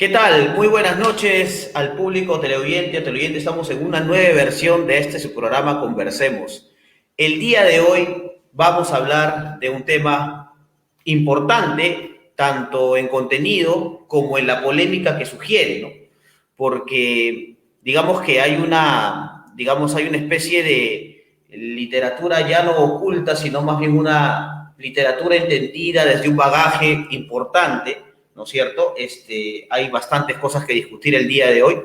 ¿Qué tal? Muy buenas noches al público televidente. Estamos en una nueva versión de este su programa Conversemos. El día de hoy vamos a hablar de un tema importante, tanto en contenido como en la polémica que sugiere, ¿no? Porque digamos que hay una especie de literatura ya no oculta, sino más bien una literatura entendida desde un bagaje importante, ¿no es cierto? Hay bastantes cosas que discutir el día de hoy,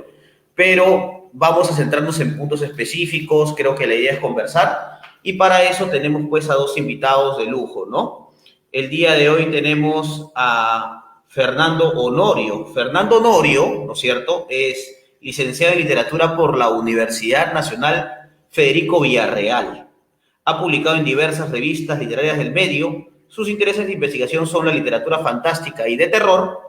pero vamos a centrarnos en puntos específicos. Creo que la idea es conversar y para eso tenemos pues a dos invitados de lujo, ¿no? El día de hoy tenemos a Fernando Honorio. Fernando Honorio, ¿no es cierto?, es licenciado en literatura por la Universidad Nacional Federico Villarreal. Ha publicado en diversas revistas literarias del medio. Sus intereses de investigación son la literatura fantástica y de terror,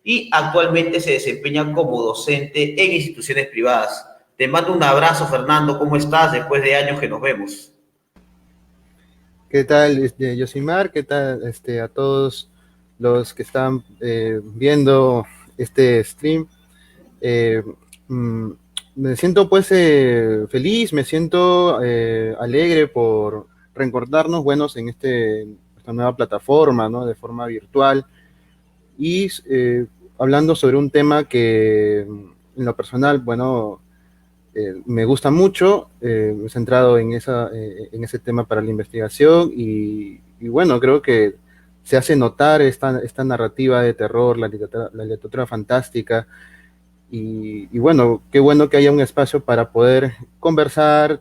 y actualmente se desempeña como docente en instituciones privadas. Te mando un abrazo, Fernando. ¿Cómo estás después de años que nos vemos? ¿Qué tal, Yosimar? ¿Qué tal a todos los que están viendo este stream? Eh, mm, Me siento pues feliz, me siento alegre por reencontrarnos buenos en esta nueva plataforma, ¿no? De forma virtual y hablando sobre un tema que en lo personal, bueno, me gusta mucho, me he centrado en ese tema para la investigación y bueno, creo que se hace notar esta narrativa de terror, la literatura fantástica y bueno, qué bueno que haya un espacio para poder conversar,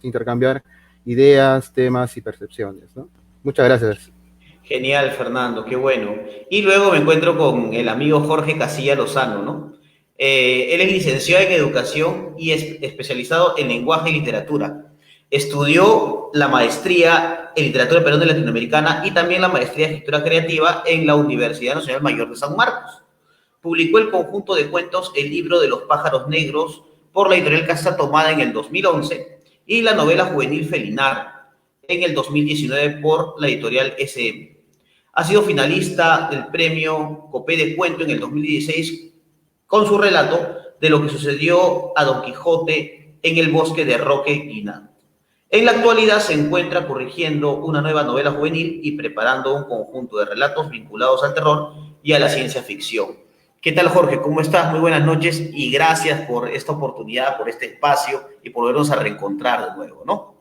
intercambiar ideas, temas y percepciones, ¿no? Muchas gracias. Genial, Fernando, qué bueno. Y luego me encuentro con el amigo Jorge Casilla Lozano, ¿no? Él es licenciado en educación y es especializado en lenguaje y literatura. Estudió la maestría en literatura peruana y latinoamericana y también la maestría en escritura creativa en la Universidad Nacional Mayor de San Marcos. Publicó el conjunto de cuentos El libro de los pájaros negros por la editorial Casa Tomada en el 2011 y la novela juvenil Felinar en el 2019 por la editorial SM. Ha sido finalista del premio Copé de Cuento en el 2016 con su relato de lo que sucedió a Don Quijote en el bosque de Roque Guinart. En la actualidad se encuentra corrigiendo una nueva novela juvenil y preparando un conjunto de relatos vinculados al terror y a la ciencia ficción. ¿Qué tal, Jorge? ¿Cómo estás? Muy buenas noches y gracias por esta oportunidad, por este espacio y por volvernos a reencontrar de nuevo, ¿no?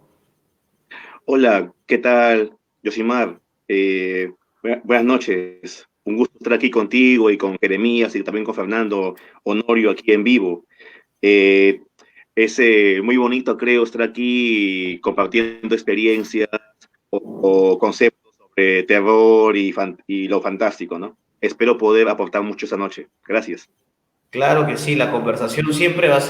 Hola, ¿qué tal, Yosimar? Buenas noches. Un gusto estar aquí contigo y con Jeremías y también con Fernando Honorio aquí en vivo. Eh, es muy bonito, creo, estar aquí compartiendo experiencias o conceptos sobre terror y lo fantástico, ¿no? Espero poder aportar mucho esta noche. Gracias. Claro que sí, la conversación siempre va a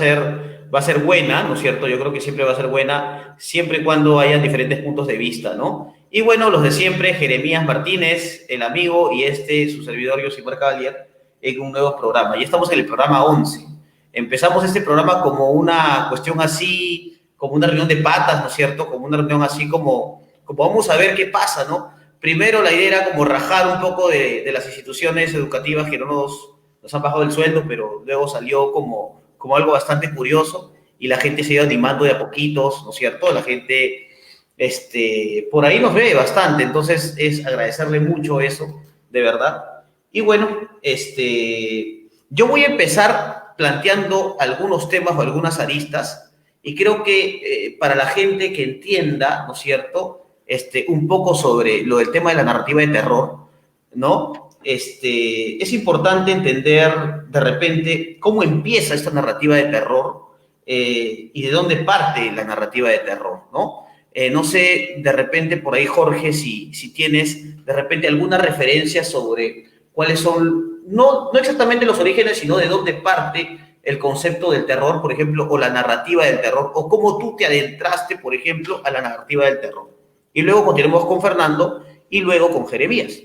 ser buena, ¿no es cierto? Yo creo que siempre va a ser buena, siempre y cuando hayan diferentes puntos de vista, ¿no? Y bueno, los de siempre, Jeremías Martínez, el amigo, y su servidor, Josimar Cavalier, en un nuevo programa. Ya estamos en el programa 11. Empezamos este programa como una cuestión así, como una reunión de patas, ¿no es cierto? Como una reunión así como vamos a ver qué pasa, ¿no? Primero la idea era como rajar un poco de las instituciones educativas que no nos han bajado el sueldo, pero luego salió como algo bastante curioso y la gente se ha ido animando de a poquitos, ¿no es cierto? La gente por ahí nos ve bastante, entonces es agradecerle mucho eso, de verdad. Y bueno, yo voy a empezar planteando algunos temas o algunas aristas y creo que para la gente que entienda, ¿no es cierto?, un poco sobre lo del tema de la narrativa de terror, ¿no? Es importante entender de repente cómo empieza esta narrativa de terror y de dónde parte la narrativa de terror, ¿no? No sé, de repente por ahí, Jorge, si tienes de repente alguna referencia sobre cuáles son, no exactamente los orígenes, sino de dónde parte el concepto del terror, por ejemplo, o la narrativa del terror, o cómo tú te adentraste, por ejemplo, a la narrativa del terror. Y luego continuemos con Fernando y luego con Jeremías.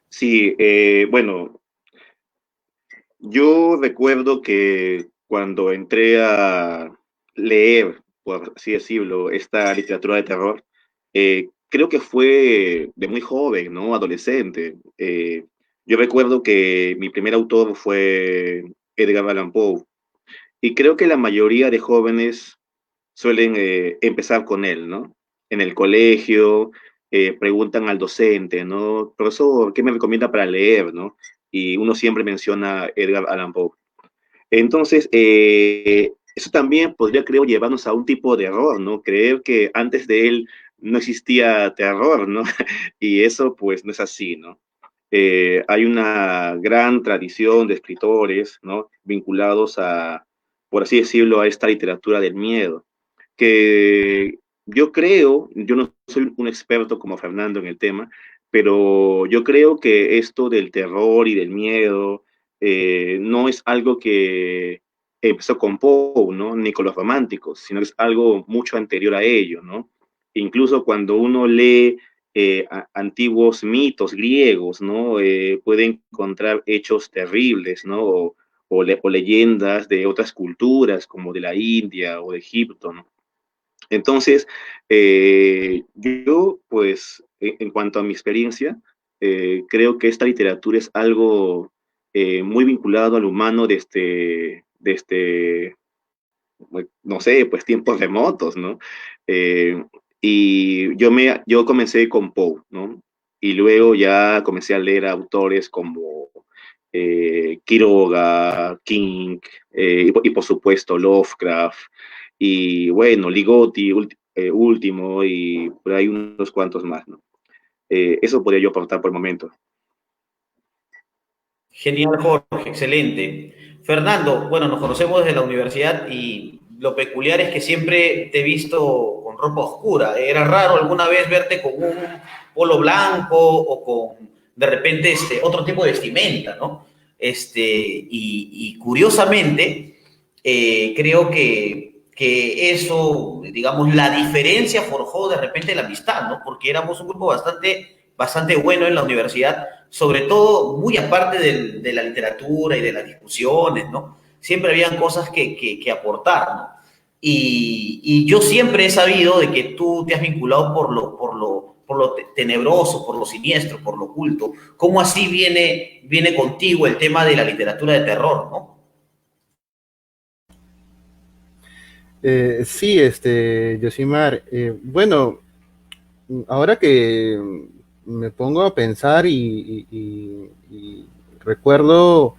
Sí, bueno, yo recuerdo que cuando entré a leer, por así decirlo, esta literatura de terror, creo que fue de muy joven, ¿no? Adolescente. Yo recuerdo que mi primer autor fue Edgar Allan Poe, y creo que la mayoría de jóvenes suelen empezar con él, ¿no? En el colegio preguntan al docente, ¿no? Profesor, ¿qué me recomienda para leer, ¿no? Y uno siempre menciona Edgar Allan Poe. Entonces, eso también podría, creo, llevarnos a un tipo de error, ¿no? Creer que antes de él no existía terror, ¿no? Y eso, pues, no es así, ¿no? Hay una gran tradición de escritores, ¿no? Vinculados a, por así decirlo, a esta literatura del miedo, que yo creo, yo no soy un experto como Fernando en el tema, pero yo creo que esto del terror y del miedo no es algo que empezó con Poe, ¿no? Ni con los románticos, sino que es algo mucho anterior a ello, ¿no? Incluso cuando uno lee antiguos mitos griegos, ¿no? Puede encontrar hechos terribles, ¿no? O leyendas de otras culturas, como de la India o de Egipto, ¿no? Entonces, yo, pues, en cuanto a mi experiencia, creo que esta literatura es algo muy vinculado al humano desde, no sé, pues tiempos remotos, ¿no? Eh, y yo comencé con Poe, ¿no? Y luego ya comencé a leer autores como Quiroga, King, y por supuesto Lovecraft, y bueno, Ligotti, último, y por ahí unos cuantos más, ¿no? Eso podría yo aportar por el momento. Genial, Jorge, excelente. Fernando, bueno, nos conocemos desde la universidad y lo peculiar es que siempre te he visto con ropa oscura. Era raro alguna vez verte con un polo blanco o con de repente otro tipo de vestimenta, ¿no? Y curiosamente, creo que eso, digamos, la diferencia forjó de repente la amistad, ¿no? Porque éramos un grupo bastante bueno en la universidad, sobre todo muy aparte de la literatura y de las discusiones, ¿no? Siempre habían cosas que aportar, ¿no? Y yo siempre he sabido de que tú te has vinculado por lo tenebroso, por lo siniestro, por lo oculto. ¿Cómo así viene contigo el tema de la literatura de terror, ¿no? Sí, Yosimar, bueno, ahora que me pongo a pensar y recuerdo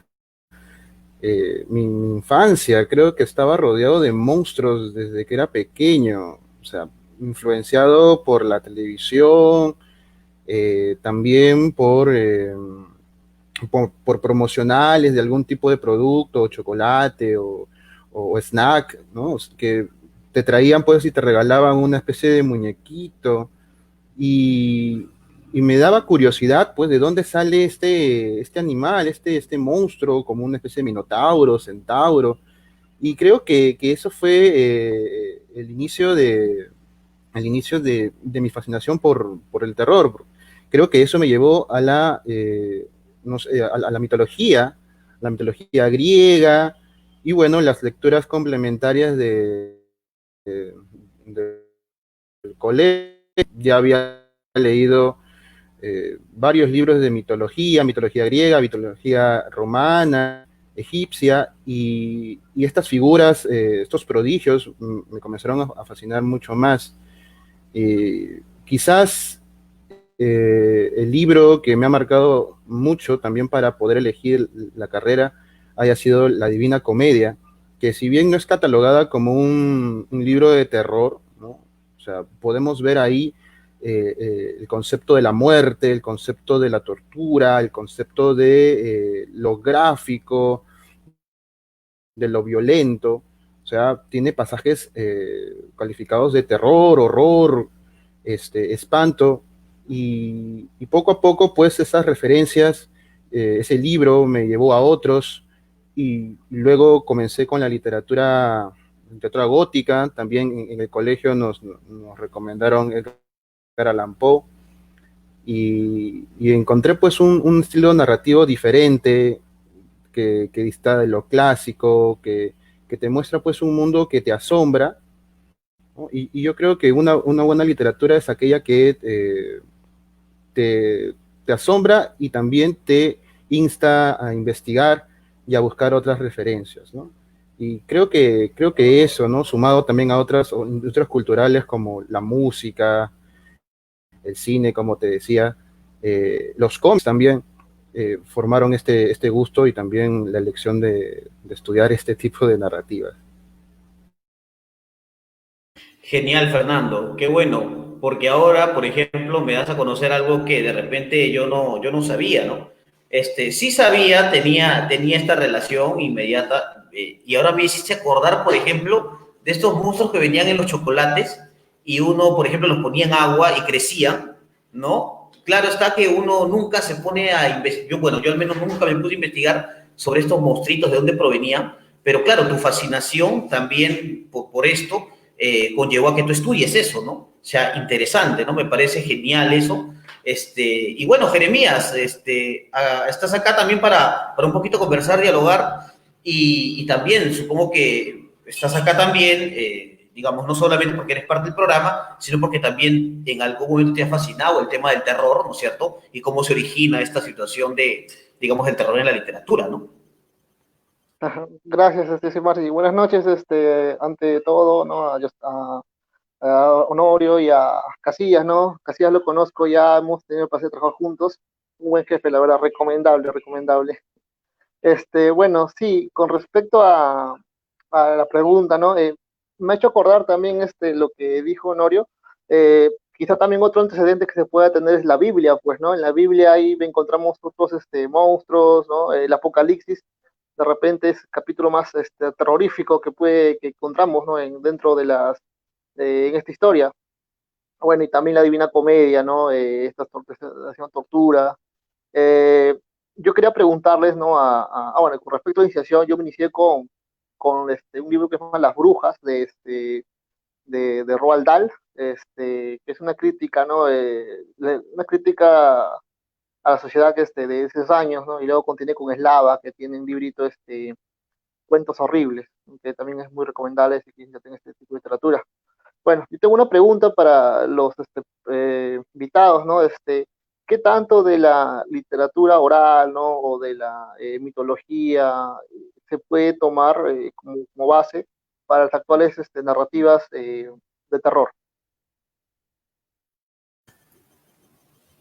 mi infancia, creo que estaba rodeado de monstruos desde que era pequeño, o sea, influenciado por la televisión, también por promocionales de algún tipo de producto, o chocolate o snack, ¿no? Que te traían pues y te regalaban una especie de muñequito y, y me daba curiosidad pues de dónde sale este animal, este monstruo, como una especie de minotauro, centauro, y creo que eso fue el inicio de mi fascinación por el terror. Creo que eso me llevó a no sé, la mitología griega, y bueno, las lecturas complementarias del colegio. Ya había leído varios libros de mitología griega, mitología romana, egipcia, y estas figuras, estos prodigios, me comenzaron a fascinar mucho más. Quizás el libro que me ha marcado mucho también para poder elegir la carrera haya sido La Divina Comedia, que si bien no es catalogada como un libro de terror, ¿no? O sea, podemos ver ahí el concepto de la muerte, el concepto de la tortura, el concepto de lo gráfico, de lo violento. O sea, tiene pasajes calificados de terror, horror, espanto, y poco a poco, pues esas referencias, ese libro me llevó a otros, y luego comencé con la literatura gótica. También en el colegio nos recomendaron Edgar Allan Poe, y encontré pues un estilo narrativo diferente que dista de lo clásico, que te muestra pues un mundo que te asombra, ¿no? Y yo creo que una buena literatura es aquella que te asombra y también te insta a investigar y a buscar otras referencias, ¿no? Y creo que eso, ¿no? Sumado también a otras industrias culturales como la música, el cine, como te decía, los cómics también formaron este gusto y también la elección de estudiar este tipo de narrativas. Genial, Fernando. Qué bueno, porque ahora, por ejemplo, me das a conocer algo que de repente yo no sabía, ¿no? Sí sabía, tenía esta relación inmediata, y ahora me hiciste acordar, por ejemplo, de estos monstruos que venían en los chocolates y uno, por ejemplo, los ponía en agua y crecían, ¿no? Claro está que uno nunca se pone a investigar, bueno, yo al menos nunca me puse a investigar sobre estos monstruitos, de dónde provenían, pero claro, tu fascinación también por esto conllevó a que tú estudies eso, ¿no? O sea, interesante, ¿no? Me parece genial eso. Y bueno, Jeremías, estás acá también para un poquito conversar, dialogar, y también supongo que estás acá también, digamos, no solamente porque eres parte del programa, sino porque también en algún momento te ha fascinado el tema del terror, ¿no es cierto? Y cómo se origina esta situación de, digamos, el terror en la literatura, ¿no? Ajá. Gracias, Simar, y buenas noches, ante todo, ¿no? A Honorio y a Casillas, ¿no? Casillas lo conozco, ya hemos tenido el placer de trabajar juntos, un buen jefe, la verdad, recomendable, recomendable. Bueno, sí, con respecto a la pregunta, ¿no? Me ha hecho acordar también lo que dijo Honorio. Quizá también otro antecedente que se pueda tener es la Biblia, pues, ¿no? En la Biblia ahí encontramos otros monstruos, ¿no? El Apocalipsis, de repente es el capítulo más terrorífico que encontramos, ¿no? Dentro de en esta historia. Bueno, y también la Divina Comedia, ¿no? Esta tortura. Eh, yo quería preguntarles, ¿no? Bueno, con respecto a la iniciación, yo me inicié con un libro que se llama Las Brujas, de Roald Dahl, que es una crítica, ¿no? Una crítica a la sociedad de esos años, ¿no? Y luego contiene con Eslava, que tiene un librito, Cuentos Horribles, que también es muy recomendable si quieren tener este tipo de literatura. Bueno, yo tengo una pregunta para los invitados, ¿no? ¿Qué tanto de la literatura oral, ¿no? O de la mitología se puede tomar como base para las actuales narrativas de terror?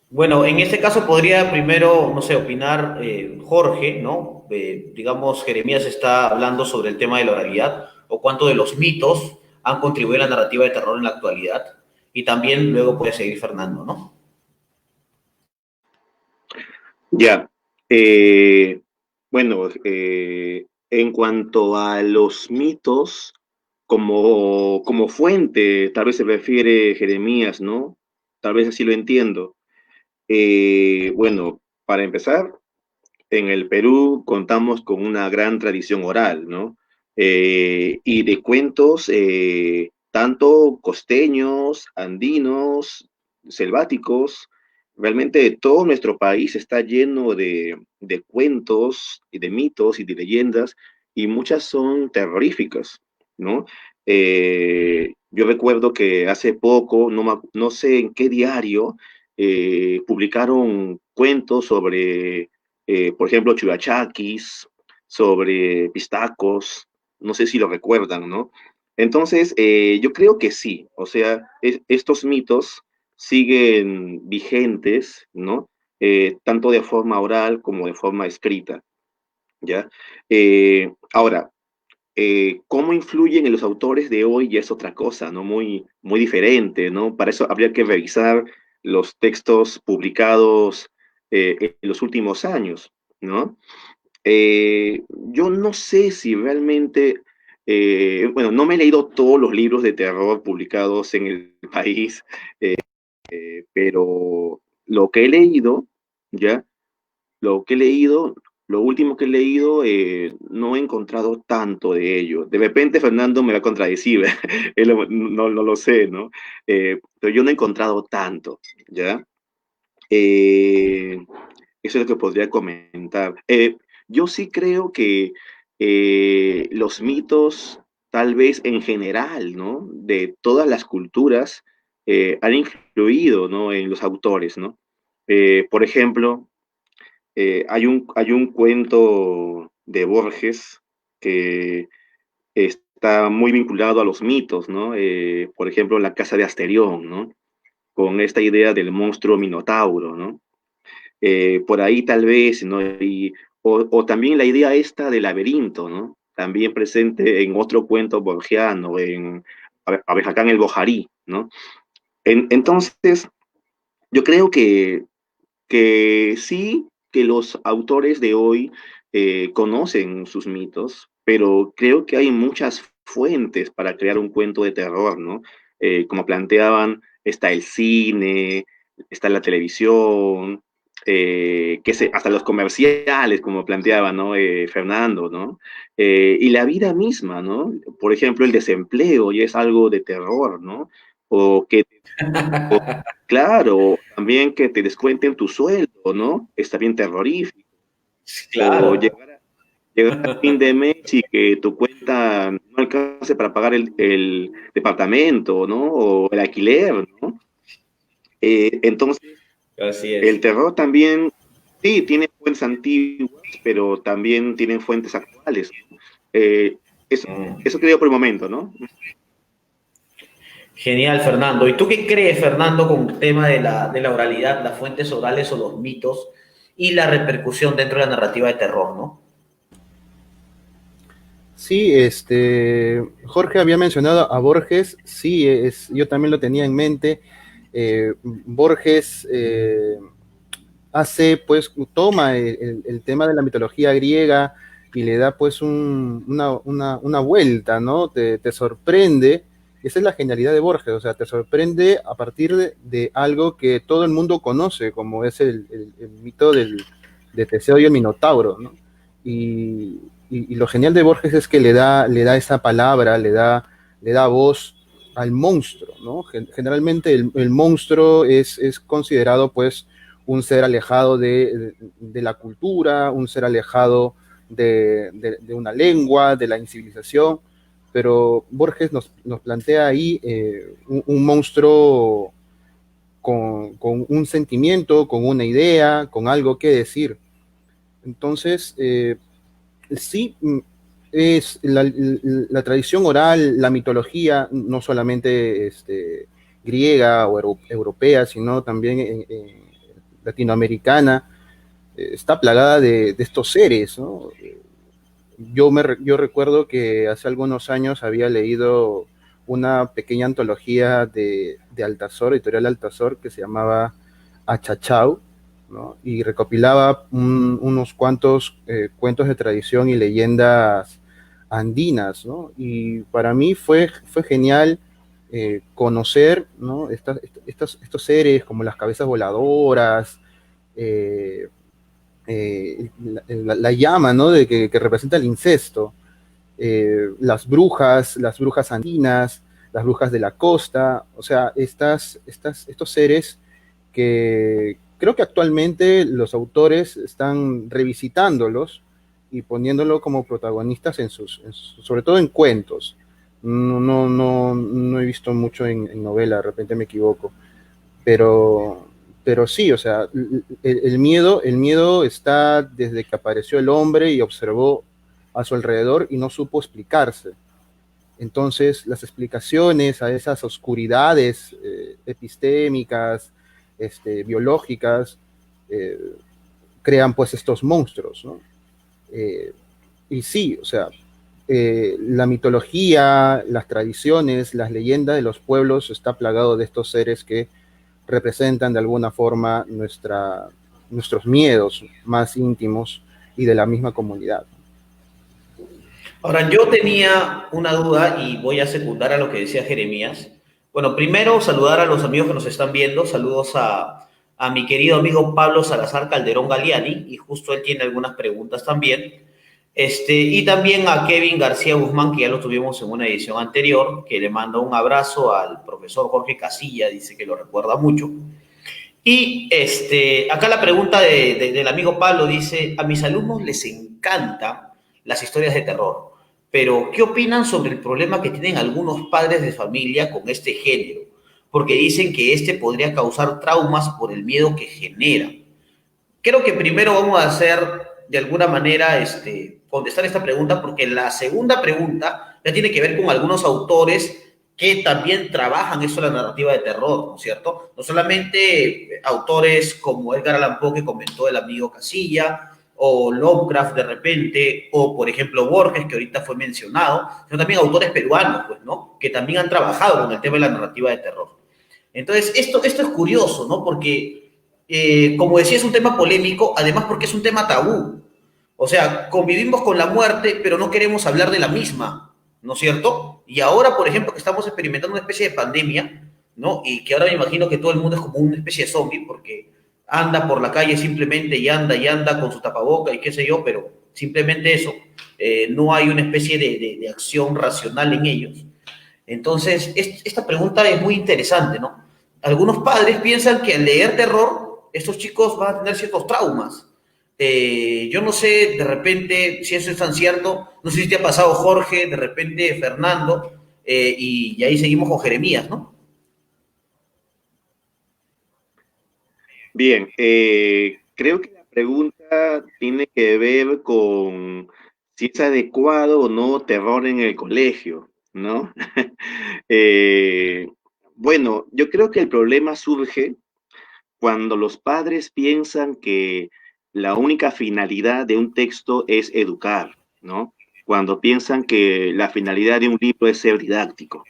Bueno, en este caso podría primero, no sé, opinar Jorge, ¿no? Digamos, Jeremías está hablando sobre el tema de la oralidad o cuánto de los mitos han contribuido a la narrativa de terror en la actualidad. Y también luego puede seguir Fernando, ¿no? Ya. Bueno, en cuanto a los mitos, como fuente, tal vez se refiere Jeremías, ¿no? Tal vez así lo entiendo. Bueno, para empezar, en el Perú contamos con una gran tradición oral, ¿no? Y de cuentos tanto costeños, andinos, selváticos. Realmente todo nuestro país está lleno de cuentos y de mitos y de leyendas, y muchas son terroríficas, ¿no? Yo recuerdo que hace poco, no sé en qué diario, publicaron cuentos sobre por ejemplo, Chuyachaquis, sobre Pistacos, no sé si lo recuerdan, ¿no? Entonces, yo creo que sí, o sea, estos mitos siguen vigentes, ¿no? Tanto de forma oral como de forma escrita, ¿ya? Ahora, cómo influyen en los autores de hoy ya es otra cosa, ¿no? Muy diferente, ¿no? Para eso habría que revisar los textos publicados en los últimos años, ¿no? Yo no sé si realmente, bueno, no me he leído todos los libros de terror publicados en el país, pero lo que he leído, ¿ya? Lo que he leído, lo último que he leído, no he encontrado tanto de ello. De repente Fernando me va a contradecir, él no lo sé, ¿no? Pero yo no he encontrado tanto, ¿ya? Eh, Eso es lo que podría comentar. Yo sí creo que los mitos, tal vez en general, ¿no? De todas las culturas, han influido, ¿no? En los autores, ¿no? Por ejemplo, hay un cuento de Borges que está muy vinculado a los mitos, ¿no? Por ejemplo, La casa de Asterión, ¿no? Con esta idea del monstruo minotauro, ¿no? Por ahí tal vez, ¿no? O también la idea esta del laberinto, ¿no? También presente en otro cuento borgiano, en Abejacán el Bojarí, ¿no? Entonces, yo creo que sí, que los autores de hoy conocen sus mitos, pero creo que hay muchas fuentes para crear un cuento de terror, ¿no? Como planteaban, está el cine, está la televisión, hasta los comerciales, como planteaba, ¿no? Fernando, ¿no? Y la vida misma, ¿no? Por ejemplo, el desempleo ya es algo de terror, ¿no? O que Claro, también que te descuenten tu sueldo, ¿no? Está bien terrorífico. O Claro. llegar a fin de mes y que tu cuenta no alcance para pagar el departamento, ¿no? O el alquiler, ¿no? Entonces, Así el es. terror también, sí, tiene fuentes antiguas, pero también tienen fuentes actuales, ¿no? Eso, Mm. eso creo por el momento, ¿no? Genial, Fernando. ¿Y tú qué crees, Fernando, con el tema de la oralidad, las fuentes orales o los mitos y la repercusión dentro de la narrativa de terror, ¿no? Sí, Jorge había mencionado a Borges, sí, yo también lo tenía en mente. Borges pues, toma el tema de la mitología griega y le da pues una vuelta, ¿no? Te sorprende. Esa es la genialidad de Borges, o sea, te sorprende a partir de algo que todo el mundo conoce, como es el mito de Teseo y el Minotauro, ¿no? Y, y lo genial de Borges es que le da esa palabra, le da voz al monstruo, ¿no? Generalmente el monstruo es considerado pues un ser alejado de la cultura, un ser alejado de una lengua, de la incivilización, pero Borges nos plantea ahí un monstruo con un sentimiento, con una idea, con algo que decir. Entonces, sí, es la tradición oral, la mitología, no solamente griega o europea, sino también latinoamericana, está plagada de estos seres, ¿no? Yo recuerdo que hace algunos años había leído una pequeña antología de Altazor, editorial Altazor, que se llamaba Achachau, ¿no? Y recopilaba unos cuantos cuentos de tradición y leyendas andinas, ¿no? Y para mí fue genial conocer, ¿no? Estos seres como las cabezas voladoras, eh, la llama, ¿no? Que representa el incesto, las brujas andinas, las brujas de la costa, o sea, estos seres que creo que actualmente los autores están revisitándolos y poniéndolo como protagonistas sobre todo en cuentos. No he visto mucho en novela, de repente me equivoco, pero, pero sí, o sea, el miedo está desde que apareció el hombre y observó a su alrededor y no supo explicarse. Entonces, las explicaciones a esas oscuridades epistémicas, biológicas, eh, crean pues estos monstruos, ¿no? Eh, y sí, o sea, la mitología, las tradiciones, las leyendas de los pueblos está plagado de estos seres que representan de alguna forma nuestros miedos más íntimos y de la misma comunidad. Ahora, yo tenía una duda y voy a secundar a lo que decía Jeremías. Bueno, primero saludar a los amigos que nos están viendo. Saludos a mi querido amigo Pablo Salazar Calderón Galiani, y justo él tiene algunas preguntas también. Y también a Kevin García Guzmán, que ya lo tuvimos en una edición anterior, que le manda un abrazo al profesor Jorge Casilla, dice que lo recuerda mucho. Y acá la pregunta del amigo Pablo dice, a mis alumnos les encantan las historias de terror, pero ¿qué opinan sobre el problema que tienen algunos padres de familia con este género? Porque dicen que este podría causar traumas por el miedo que genera. Creo que primero vamos a hacer, de alguna manera, contestar esta pregunta, porque la segunda pregunta ya tiene que ver con algunos autores que también trabajan eso, la narrativa de terror, ¿no es cierto? No solamente autores como Edgar Allan Poe, que comentó el amigo Casilla, o Lovecraft de repente, o por ejemplo Borges, que ahorita fue mencionado, sino también autores peruanos, pues, ¿no? Que también han trabajado con el tema de la narrativa de terror. Entonces, esto es curioso, ¿no? Porque, como decía, es un tema polémico, además porque es un tema tabú. O sea, convivimos con la muerte, pero no queremos hablar de la misma, ¿no es cierto? Y ahora, por ejemplo, que estamos experimentando una especie de pandemia, ¿no? Y que ahora me imagino que todo el mundo es como una especie de zombie, porque anda por la calle simplemente y anda con su tapaboca y qué sé yo, pero simplemente eso. No hay una especie de acción racional en ellos. Entonces, esta pregunta es muy interesante, ¿no? Algunos padres piensan que al leer terror, estos chicos van a tener ciertos traumas. Yo no sé, de repente, si eso es tan cierto, no sé si te ha pasado Jorge, de repente Fernando, y ahí seguimos con Jeremías, ¿no? Bien, creo que la pregunta tiene que ver con si es adecuado o no terror en el colegio, ¿no? Eh, bueno, yo creo que el problema surge cuando los padres piensan que la única finalidad de un texto es educar, ¿no? Cuando piensan que la finalidad de un libro es ser didáctico.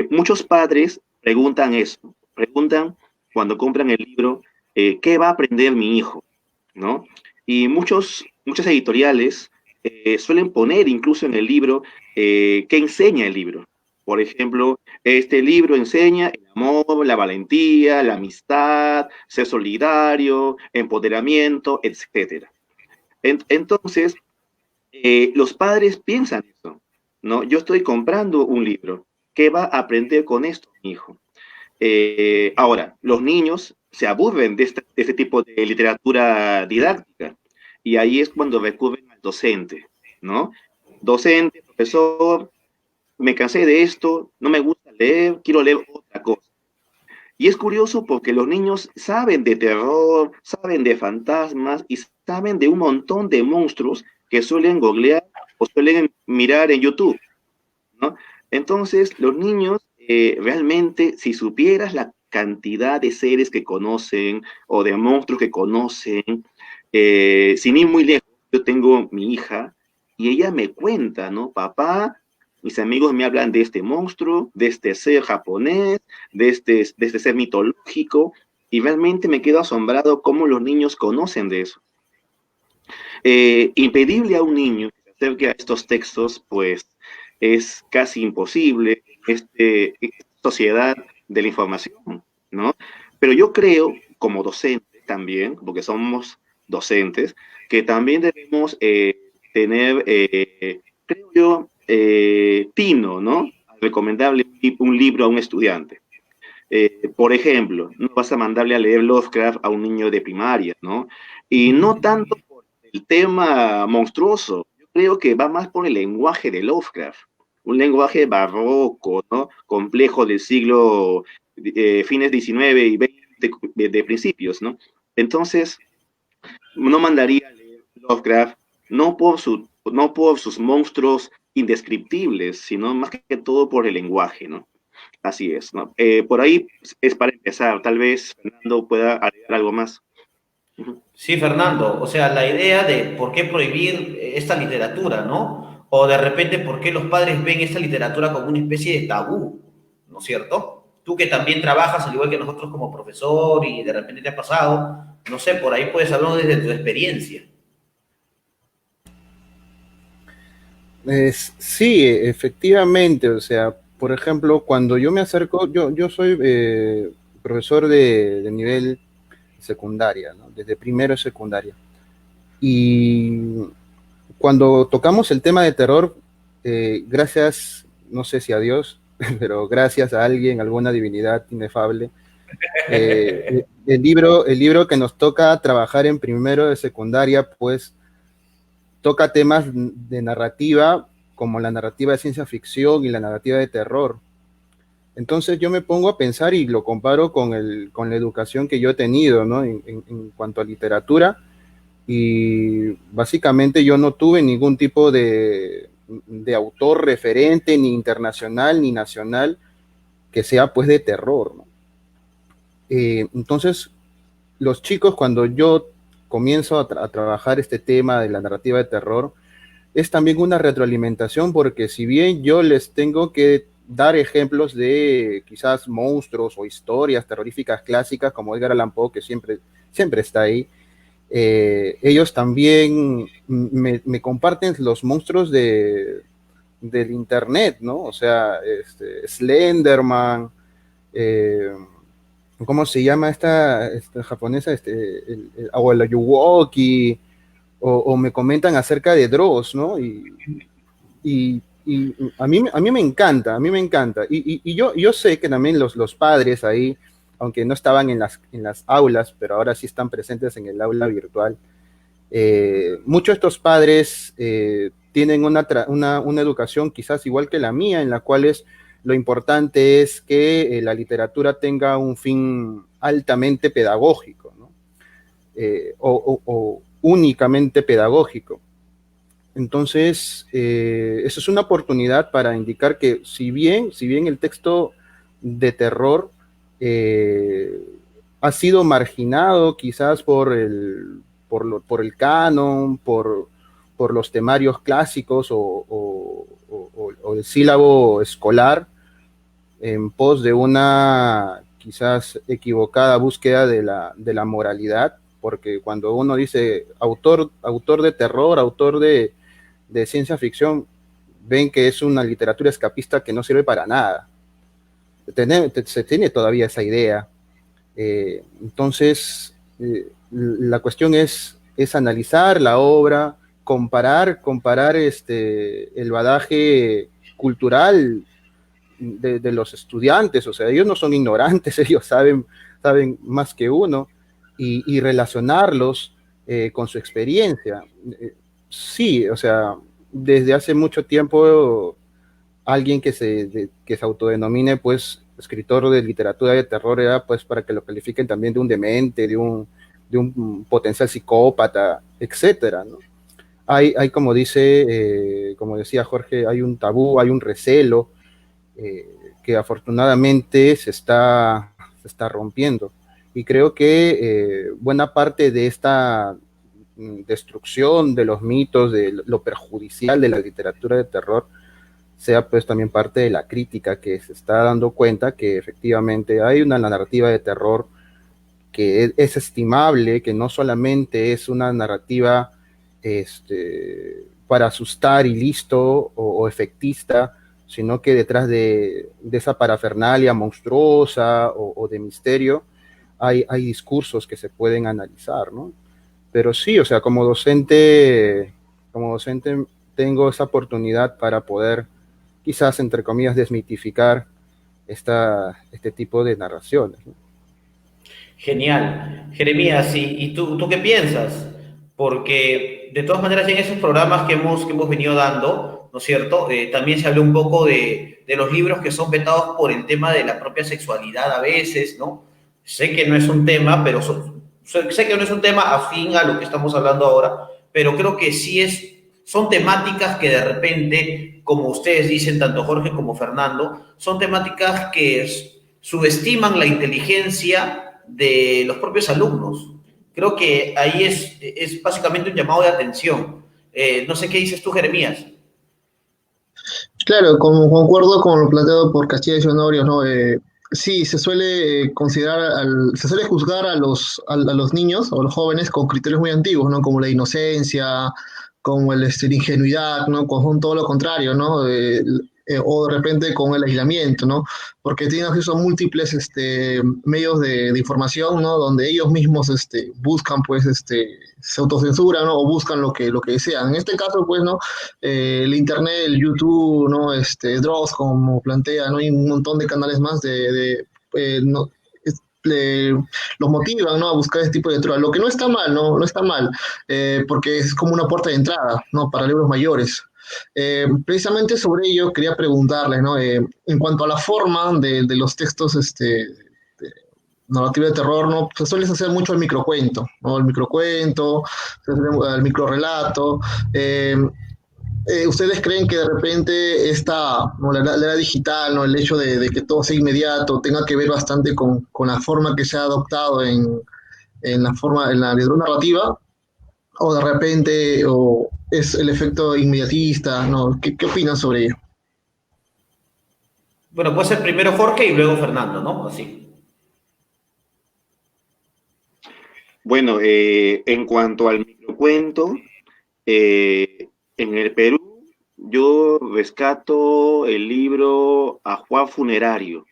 Muchos padres preguntan eso, preguntan cuando compran el libro, ¿qué va a aprender mi hijo? ¿No? Y muchas editoriales suelen poner incluso en el libro qué enseña el libro. Por ejemplo, este libro enseña el amor, la valentía, la amistad, ser solidario, empoderamiento, etcétera. Entonces, los padres piensan eso, ¿no? Yo estoy comprando un libro. ¿Qué va a aprender con esto, mi hijo? Ahora, los niños se aburren de este tipo de literatura didáctica y ahí es cuando recurren al docente, ¿no? Docente, profesor, me cansé de esto, no me gusta leer, quiero leer otra cosa. Y es curioso porque los niños saben de terror, saben de fantasmas y saben de un montón de monstruos que suelen googlear o suelen mirar en YouTube, ¿no? Entonces, los niños realmente, si supieras la cantidad de seres que conocen o de monstruos que conocen, sin ir muy lejos, yo tengo mi hija y ella me cuenta, ¿no? Papá, mis amigos me hablan de este monstruo, de este ser japonés, de este ser mitológico, y realmente me quedo asombrado cómo los niños conocen de eso. Impedirle a un niño que se acerque a estos textos, pues es casi imposible en esta sociedad de la información, ¿no? Pero yo creo, como docente también, porque somos docentes, que también debemos tener, creo yo, tino, ¿no? Recomendarle un libro a un estudiante. Por ejemplo, no vas a mandarle a leer Lovecraft a un niño de primaria, ¿no? Y no tanto por el tema monstruoso, yo creo que va más por el lenguaje de Lovecraft, un lenguaje barroco, ¿no? Complejo del siglo fines 19 y 20 de principios, ¿no? Entonces, no mandaría a leer Lovecraft no por sus monstruos indescriptibles, sino más que todo por el lenguaje, ¿no? Así es, ¿no? Por ahí es para empezar. Tal vez Fernando pueda agregar algo más. Ujú. Sí, Fernando, o sea, la idea de por qué prohibir esta literatura, ¿no? O de repente, por qué los padres ven esta literatura como una especie de tabú, ¿no es cierto? Tú que también trabajas, al igual que nosotros como profesor y de repente te ha pasado, no sé, por ahí puedes hablar desde tu experiencia. Sí, efectivamente, o sea, por ejemplo, cuando yo me acerco, yo soy profesor de nivel secundaria, ¿no? Desde primero de secundaria. Y cuando tocamos el tema de terror, gracias, no sé si a Dios, pero gracias a alguien, alguna divinidad inefable, el libro que nos toca trabajar en primero de secundaria, pues toca temas de narrativa, como la narrativa de ciencia ficción y la narrativa de terror. Entonces yo me pongo a pensar y lo comparo con la educación que yo he tenido, ¿no? En cuanto a literatura, y básicamente yo no tuve ningún tipo de autor referente, ni internacional, ni nacional, que sea pues de terror, ¿no? Entonces, los chicos, cuando yo comienzo a trabajar este tema de la narrativa de terror, es también una retroalimentación, porque si bien yo les tengo que dar ejemplos de quizás monstruos o historias terroríficas clásicas como Edgar Allan Poe, que siempre está ahí, ellos también me comparten los monstruos del internet, ¿no? O sea, Slenderman, eh, ¿cómo se llama esta japonesa? O el Ayuwoki, o me comentan acerca de Dross, ¿no? Y a mí me encanta, a mí me encanta. Y yo sé que también los padres ahí, aunque no estaban en las aulas, pero ahora sí están presentes en el aula virtual, muchos de estos padres tienen una educación quizás igual que la mía, en la cual lo importante es que la literatura tenga un fin altamente pedagógico, ¿no? O únicamente pedagógico. Entonces, eso es una oportunidad para indicar que si bien el texto de terror eh, ha sido marginado quizás por el canon, por los temarios clásicos o el sílabo escolar, en pos de una quizás equivocada búsqueda de la moralidad, porque cuando uno dice autor de terror, autor de ciencia ficción, ven que es una literatura escapista que no sirve para nada. Se tiene todavía esa idea. Entonces, la cuestión es analizar la obra, comparar el badaje cultural de los estudiantes. O sea, ellos no son ignorantes, ellos saben más que uno, y relacionarlos con su experiencia. Sí, o sea, desde hace mucho tiempo alguien que se autodenomine pues escritor de literatura de terror era pues para que lo califiquen también de un demente, de un potencial psicópata, etcétera, ¿no? Hay como decía Jorge, hay un tabú, hay un recelo que afortunadamente se está rompiendo. Y creo que buena parte de esta destrucción de los mitos, de lo perjudicial de la literatura de terror, sea pues también parte de la crítica, que se está dando cuenta que efectivamente hay una narrativa de terror que es estimable, que no solamente es una narrativa para asustar y listo, o efectista, sino que detrás de esa parafernalia monstruosa o de misterio hay discursos que se pueden analizar, ¿no? Pero sí, o sea, como docente tengo esa oportunidad para poder, quizás, entre comillas, desmitificar este tipo de narraciones, ¿no? Genial. Jeremías, ¿y tú qué piensas? Porque de todas maneras en esos programas que hemos venido dando, ¿no es cierto? También se habló un poco de los libros que son vetados por el tema de la propia sexualidad a veces, ¿no? Sé que no es un tema, pero sé que no es un tema afín a lo que estamos hablando ahora, pero creo que sí son temáticas que de repente, como ustedes dicen, tanto Jorge como Fernando, son temáticas que subestiman la inteligencia de los propios alumnos. Creo que ahí es básicamente un llamado de atención. No sé qué dices tú, Jeremías. Claro, concuerdo con lo planteado por Castillo y Honorio, ¿no? Sí, se suele considerar, se suele juzgar a los niños o a los jóvenes con criterios muy antiguos, ¿no? Como la inocencia, como la ingenuidad, ¿no? Con todo lo contrario, ¿no? O de repente con el aislamiento, ¿no? Porque tienen acceso a múltiples medios de información, ¿no? Donde ellos mismos buscan, pues, se autocensuran, ¿no? O buscan lo que desean. En este caso, pues, ¿no? El Internet, el YouTube, ¿no? Dross, como plantea, ¿no? Hay un montón de canales más no, le, los motivan, ¿no? A buscar este tipo de lectura, lo que no está mal, ¿no? No está mal, porque es como una puerta de entrada, ¿no? Para libros mayores. Precisamente sobre ello quería preguntarles, ¿no? En cuanto a la forma de los textos de narrativa de terror, ¿no? Se suele hacer mucho el microcuento, ¿no? El microcuento, el microrelato. ¿Ustedes creen que de repente ¿no? La era digital, ¿no? El hecho de que todo sea inmediato, tenga que ver bastante con la forma que se ha adoptado en la forma, en la literatura narrativa? ¿O de repente o es el efecto inmediatista? ¿No? ¿Qué opinan sobre ello? Bueno, puede ser primero Jorge y luego Fernando, ¿no? Así. Bueno, en cuanto al microcuento, en el Perú yo rescato el libro Ajuar Funerario,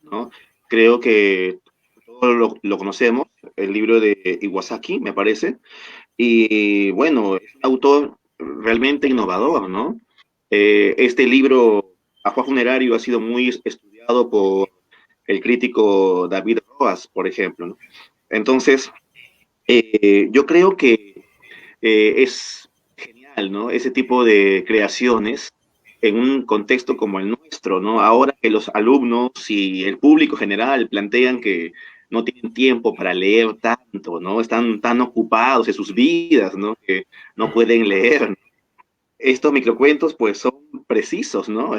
¿no? Creo que todos lo conocemos, el libro de Iwasaki, me parece. Y bueno, es un autor realmente innovador, ¿no? Este libro, Ajuar Funerario, ha sido muy estudiado por el crítico David Roas, por ejemplo, ¿no? Entonces, yo creo que es genial, ¿no? Ese tipo de creaciones en un contexto como el nuestro, ¿no? Ahora que los alumnos y el público general plantean que no tienen tiempo para leer tanto, ¿no? Están tan ocupados en sus vidas, ¿no? Que no pueden leer. Estos microcuentos, pues, son precisos, ¿no?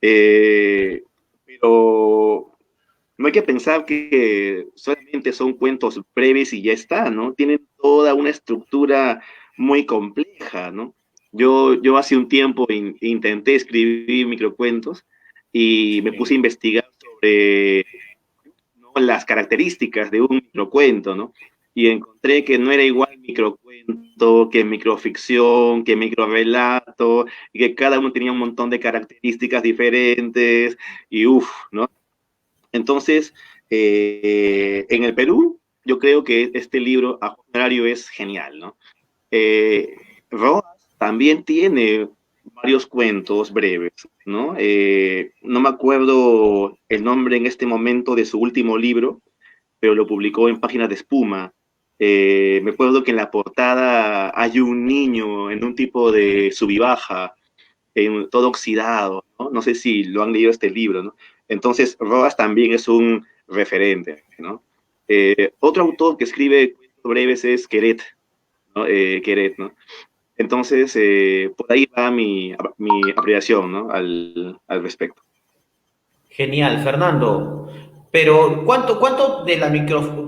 Pero no hay que pensar que solamente son cuentos breves y ya está, ¿no? Tienen toda una estructura muy compleja, ¿no? Yo hace un tiempo intenté escribir microcuentos y me puse a investigar sobre, ¿no? las características de un microcuento, ¿no? Y encontré que no era igual microcuento, que microficción, que microrelato, y que cada uno tenía un montón de características diferentes, y uff, ¿no? Entonces, en el Perú, yo creo que este libro, A Horario, es genial, ¿no? Roas también tiene varios cuentos breves, ¿no? No me acuerdo el nombre en este momento de su último libro, pero lo publicó en Páginas de Espuma. Me acuerdo que en la portada hay un niño en un tipo de subibaja, todo oxidado, ¿no? No sé si lo han leído este libro, ¿no? Entonces, Roas también es un referente, ¿no? Otro autor que escribe cuentos breves es Queret, ¿no? Queret, ¿no? Entonces, por ahí va mi apreciación, ¿no? Al respecto. Genial, Fernando. Pero ¿cuánto de la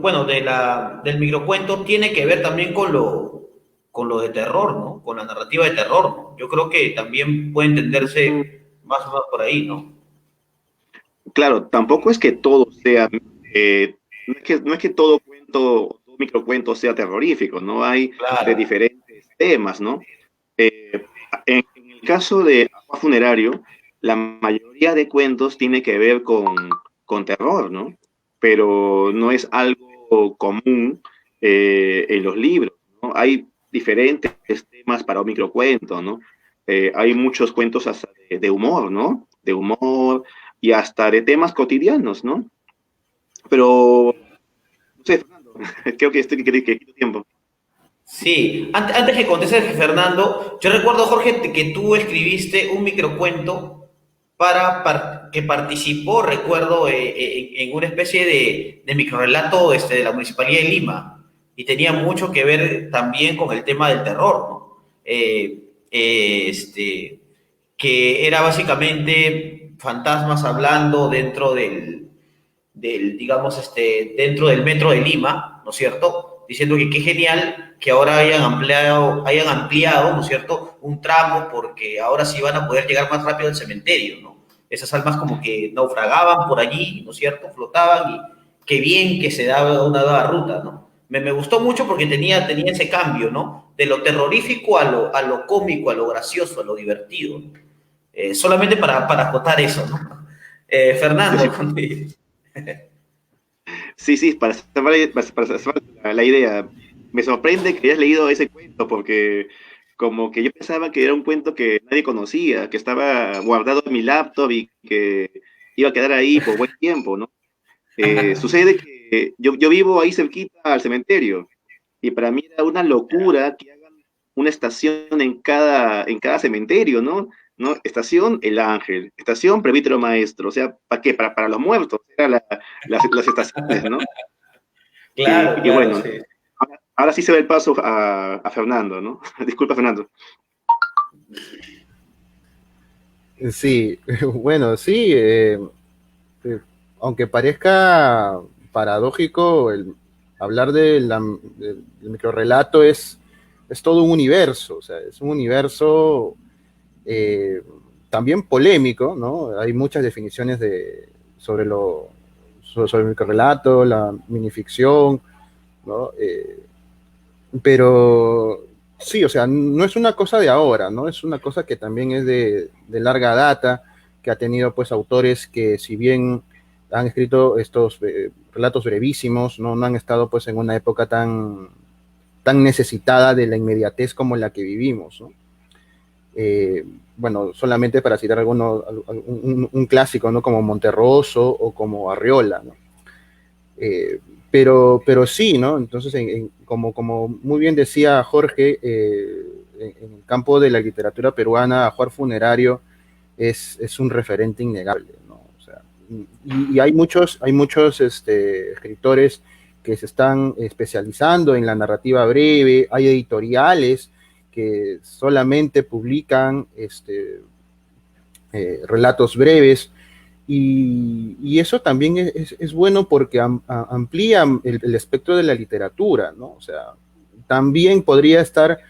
bueno, del microcuento tiene que ver también con lo de terror, ¿no? Con la narrativa de terror, ¿no? Yo creo que también puede entenderse más o menos por ahí, ¿no? Claro, tampoco es que todo sea, no es que todo cuento, todo microcuento sea terrorífico, ¿no? Hay de Claro. diferentes temas, ¿no? Eh, en el caso de Agua Funerario, la mayoría de cuentos tiene que ver con terror, ¿no? Pero no es algo común en los libros, ¿no? Hay diferentes temas para un microcuento, ¿no? Hay muchos cuentos hasta de humor, ¿no? De humor y hasta de temas cotidianos, ¿no? Pero, no sé, Fernando, creo que estoy que quito tiempo. Sí, antes que contestes, Fernando, yo recuerdo, Jorge, que tú escribiste un microcuento que participó, recuerdo, en una especie de microrelato de la Municipalidad de Lima y tenía mucho que ver también con el tema del terror, ¿no? Que era básicamente fantasmas hablando digamos, dentro del metro de Lima, ¿no es cierto? Diciendo que qué genial que ahora hayan ampliado, ¿no es cierto?, un tramo porque ahora sí van a poder llegar más rápido al cementerio, ¿no? Esas almas como que naufragaban por allí, ¿no es cierto?, flotaban y qué bien que se daba una nueva ruta, ¿no? Me gustó mucho porque tenía ese cambio, ¿no? De lo terrorífico a lo cómico, a lo gracioso, a lo divertido. Solamente para acotar eso, ¿no? Sí, Fernando, sí, sí, sí, para cerrar la idea, me sorprende que hayas leído ese cuento porque como que yo pensaba que era un cuento que nadie conocía, que estaba guardado en mi laptop y que iba a quedar ahí por buen tiempo, ¿no? Sucede que yo vivo ahí cerquita al cementerio y para mí era una locura que hagan una estación en cada cementerio, ¿no? ¿No? Estación El Ángel, estación Presbítero Maestro, o sea, ¿para qué? Para los muertos, eran las estaciones, ¿no? Claro, Y claro, bueno, sí. ahora sí se ve el paso a Fernando, ¿no? Disculpa, Fernando. Sí, bueno, sí, eh, aunque parezca paradójico, hablar del microrrelato es todo un universo, o sea, es un universo eh, también polémico, ¿no? Hay muchas definiciones sobre el microrrelato, la minificción, ¿no? Pero sí, o sea, no es una cosa de ahora, ¿no? Es una cosa que también es de larga data, que ha tenido pues autores que si bien han escrito estos relatos brevísimos, ¿no? No han estado pues en una época tan necesitada de la inmediatez como la que vivimos, ¿no? Bueno, solamente para citar un clásico, ¿no? Como Monterroso o como Arriola, ¿no? Pero sí, ¿no? Entonces, como muy bien decía Jorge, en el campo de la literatura peruana, Ajuar Funerario es un referente innegable, ¿no? O sea, y hay muchos escritores que se están especializando en la narrativa breve, hay editoriales que solamente publican relatos breves, y eso también es bueno porque amplía el espectro de la literatura, ¿no? O sea, también podría estar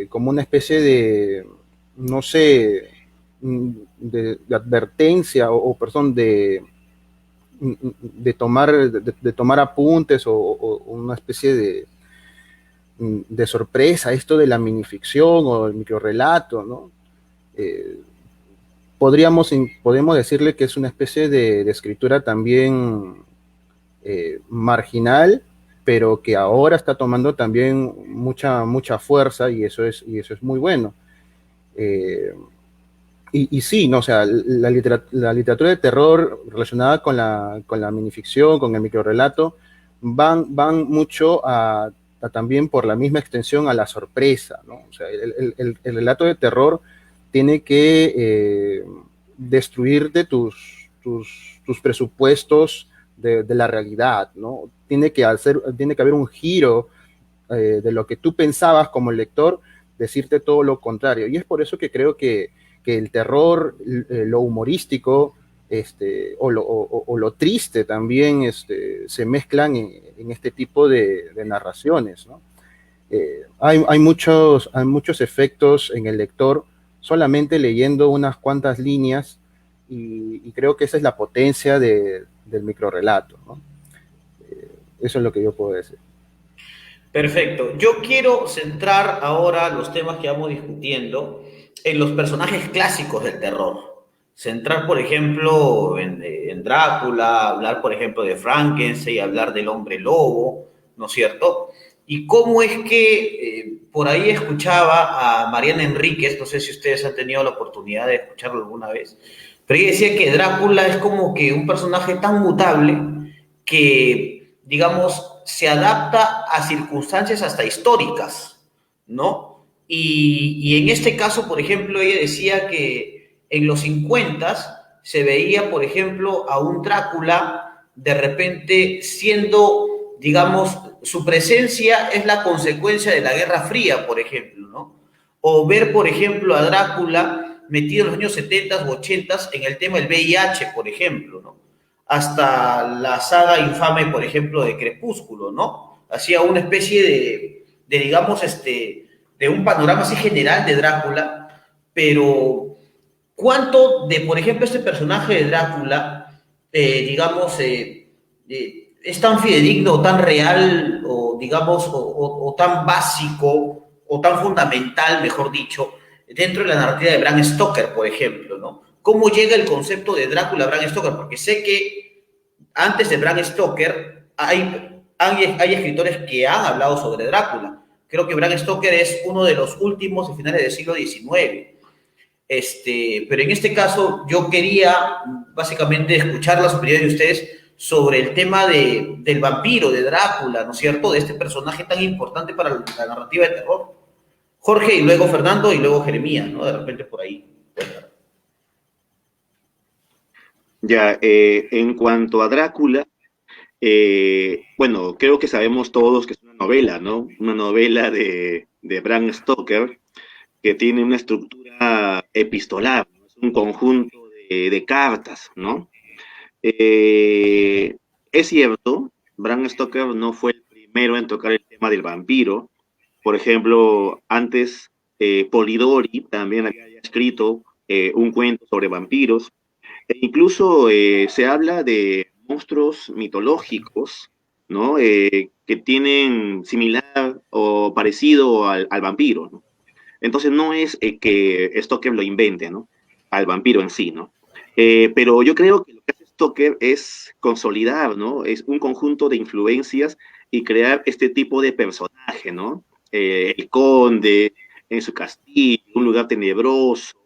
como una especie de, no sé, de advertencia o perdón, de tomar apuntes o una especie de sorpresa, esto de la minificción o el microrrelato, ¿no? Eh, podemos decirle que es una especie de escritura también marginal, pero que ahora está tomando también mucha fuerza y eso es muy bueno. Eh, y sí, no, o sea, la literatura de terror relacionada con la minificción, con el microrrelato, van mucho también por la misma extensión a la sorpresa, ¿no? O sea, el relato de terror tiene que destruirte tus presupuestos de la realidad, ¿no? Tiene que haber un giro de lo que tú pensabas como lector, decirte todo lo contrario. Y es por eso que creo que el terror, lo humorístico, o lo triste también se mezclan en este tipo de narraciones, ¿no? Hay muchos efectos en el lector solamente leyendo unas cuantas líneas, y creo que esa es la potencia del microrrelato, ¿no? Eso es lo que yo puedo decir. Perfecto. Yo quiero centrar ahora los temas que vamos discutiendo en los personajes clásicos del terror. Centrar, por ejemplo, en Drácula, hablar, por ejemplo, de Frankenstein, hablar del hombre lobo, ¿no es cierto? Y cómo es que por ahí escuchaba a Mariana Enríquez, no sé si ustedes han tenido la oportunidad de escucharlo alguna vez, pero ella decía que Drácula es como que un personaje tan mutable que, digamos, se adapta a circunstancias hasta históricas, ¿no? Y en este caso, por ejemplo, ella decía que en los 50 se veía, por ejemplo, a un Drácula de repente siendo, digamos, su presencia es la consecuencia de la Guerra Fría, por ejemplo, ¿no? O ver, por ejemplo, a Drácula metido en los años 70 o 80 en el tema del VIH, por ejemplo, ¿no? Hasta la saga infame, por ejemplo, de Crepúsculo, ¿no? Hacía una especie digamos, de un panorama así general de Drácula, pero ¿cuánto de, por ejemplo, este personaje de Drácula, digamos, es tan fidedigno o tan real o, digamos, o tan básico o tan fundamental, mejor dicho, dentro de la narrativa de Bram Stoker, por ejemplo, ¿no? ¿Cómo llega el concepto de Drácula a Bram Stoker? Porque sé que antes de Bram Stoker hay escritores que han hablado sobre Drácula. Creo que Bram Stoker es uno de los últimos de finales del siglo XIX. Pero en este caso yo quería básicamente escuchar las opiniones de ustedes sobre el tema del vampiro, de Drácula, ¿no es cierto? De este personaje tan importante para la narrativa de terror. Jorge y luego Fernando y luego Jeremías, ¿no? De repente por ahí. Ya, en cuanto a Drácula, bueno, creo que sabemos todos que es una novela, ¿no? Una novela de Bram Stoker que tiene una estructura epistolar, ¿no? Es un conjunto de cartas, ¿no? Eh, es cierto, Bram Stoker no fue el primero en tocar el tema del vampiro. Por ejemplo, antes Polidori también había escrito un cuento sobre vampiros. E incluso se habla de monstruos mitológicos, ¿no? Que tienen similar o parecido al vampiro, ¿no? Entonces no es que Stoker lo invente, ¿no? Al vampiro en sí, ¿no? Pero yo creo que lo que hace Stoker es consolidar, ¿no? Es un conjunto de influencias y crear este tipo de personaje, ¿no? El conde en su castillo, un lugar tenebroso,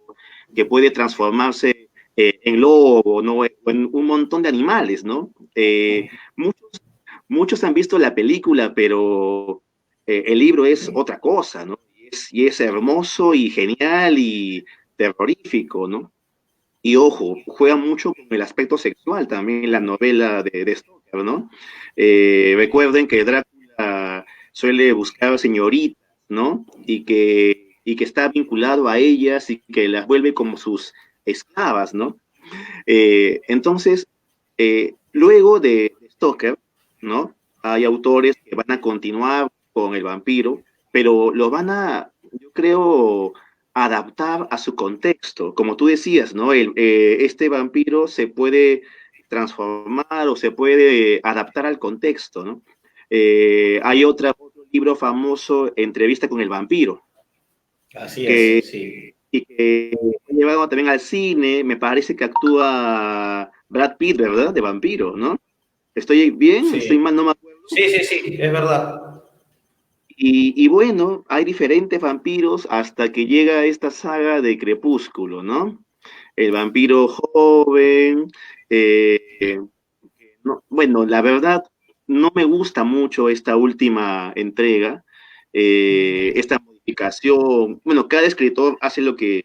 que puede transformarse en lobo, ¿no? O en un montón de animales, ¿no? Muchos, muchos han visto la película, pero el libro es otra cosa, ¿no? Y es hermoso y genial y terrorífico, ¿no? Y ojo, juega mucho con el aspecto sexual también la novela de Stoker, ¿no? Recuerden que Drácula suele buscar señoritas, ¿no? Y que está vinculado a ellas y que las vuelve como sus esclavas, ¿no? Entonces, luego de Stoker, ¿no? Hay autores que van a continuar con el vampiro, pero lo van a, yo creo, adaptar a su contexto. Como tú decías, ¿no? Este vampiro se puede transformar o se puede adaptar al contexto, ¿no? Hay otro libro famoso, Entrevista con el vampiro, Así que es, sí. y que fue llevado también al cine, me parece que actúa Brad Pitt, ¿verdad? De vampiro, ¿no? ¿Estoy bien? ¿Estoy Sí, mal? No me acuerdo. sí, sí, sí, es verdad. Y bueno, hay diferentes vampiros hasta que llega esta saga de Crepúsculo, ¿no? El vampiro joven, no, bueno, la verdad, no me gusta mucho esta última entrega, esta modificación. Bueno, cada escritor hace lo que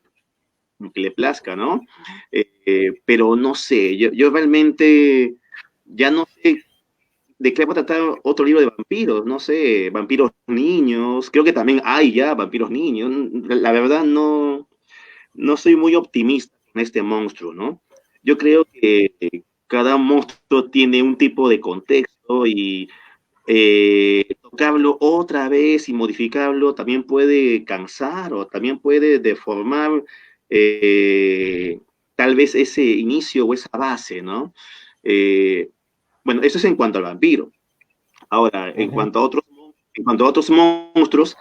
le plazca, ¿no? Pero no sé, yo realmente ya no sé de qué va a tratar otro libro de vampiros, no sé, vampiros niños, creo que también hay ya vampiros niños. La verdad no, no soy muy optimista con este monstruo, ¿no? Yo creo que cada monstruo tiene un tipo de contexto y tocarlo otra vez y modificarlo también puede cansar o también puede deformar eh, tal vez ese inicio o esa base, ¿no? Eh, bueno, eso es en cuanto al vampiro. Ahora, Ujú. en cuanto a otros monstruos,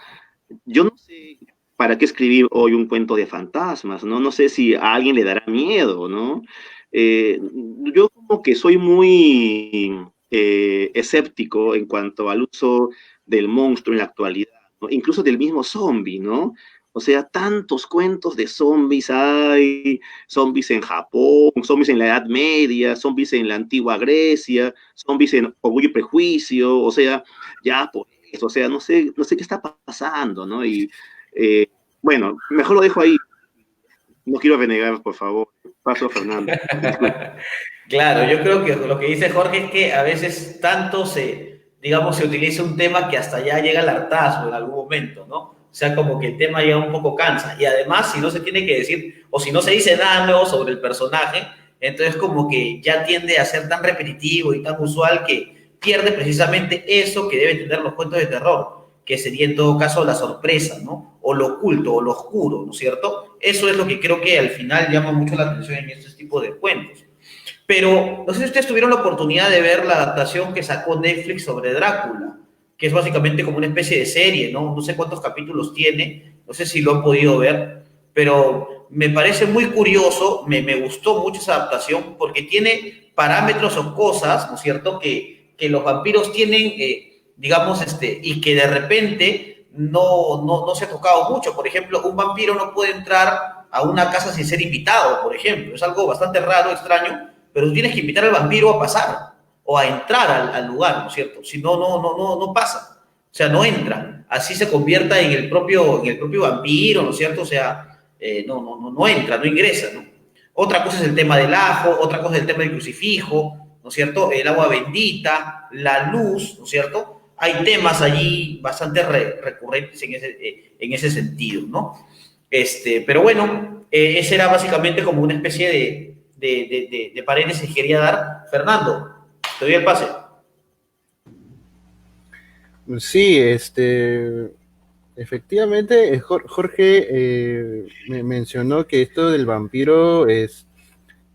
yo no sé para qué escribir hoy un cuento de fantasmas, ¿no? No sé si a alguien le dará miedo, ¿no? Eh, yo como que soy muy escéptico en cuanto al uso del monstruo en la actualidad, ¿no? Incluso del mismo zombie, ¿no? O sea, tantos cuentos de zombies hay, zombies en Japón, zombies en la Edad Media, zombies en la antigua Grecia, zombies en Orgullo y Prejuicio, o sea, ya por eso, o sea, no sé qué está pasando, ¿no? Y eh, bueno, mejor lo dejo ahí, no quiero renegar, por favor. Paso a Fernando. Disculpe. Claro, yo creo que lo que dice Jorge es que a veces tanto digamos, se utiliza un tema que hasta ya llega al hartazgo en algún momento, ¿no? O sea, como que el tema ya un poco cansa. Y además, si no se tiene que decir, o si no se dice nada nuevo sobre el personaje, entonces como que ya tiende a ser tan repetitivo y tan usual que pierde precisamente eso que deben tener los cuentos de terror, que sería en todo caso la sorpresa, ¿no? O lo oculto, o lo oscuro, ¿no es cierto? Eso es lo que creo que al final llama mucho la atención en este tipo de cuentos. Pero no sé si ustedes tuvieron la oportunidad de ver la adaptación que sacó Netflix sobre Drácula, que es básicamente como una especie de serie, ¿no? No sé cuántos capítulos tiene, no sé si lo han podido ver, pero me parece muy curioso, me gustó mucho esa adaptación porque tiene parámetros o cosas, ¿no es cierto?, que los vampiros tienen, digamos, y que de repente no se ha tocado mucho. Por ejemplo, un vampiro no puede entrar a una casa sin ser invitado, por ejemplo. Es algo bastante raro, extraño, pero tú tienes que invitar al vampiro a pasar o a entrar al lugar, ¿no es cierto? Si no, no pasa, o sea, no entra. así se convierta en el propio vampiro, ¿no es cierto? O sea, no entra, no ingresa, ¿no? Otra cosa es el tema del ajo, otra cosa es el tema del crucifijo, ¿no es cierto? El agua bendita, la luz, ¿no es cierto? Hay temas allí bastante recurrentes en ese sentido, ¿no? Pero bueno, ese era básicamente como una especie de paréntesis que quería dar. Fernando, te doy el pase. Sí, efectivamente, Jorge me mencionó que esto del vampiro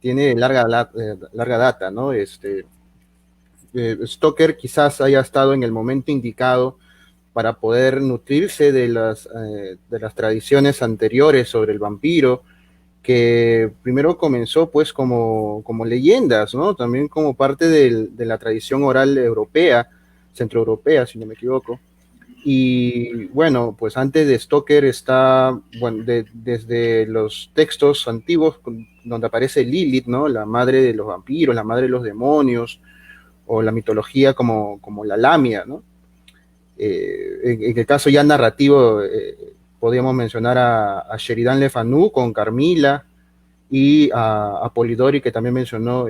tiene larga data, ¿no? Stoker quizás haya estado en el momento indicado para poder nutrirse de las tradiciones anteriores sobre el vampiro, que primero comenzó pues como leyendas, ¿no? También como parte de la tradición oral europea, centroeuropea, si no me equivoco. Y bueno, pues antes de Stoker está, bueno, desde los textos antiguos donde aparece Lilith, ¿no? La madre de los vampiros, la madre de los demonios, o la mitología como la Lamia, ¿no? En el caso ya narrativo, podríamos mencionar a Sheridan Le Fanu con Carmila y a Polidori, que también mencionó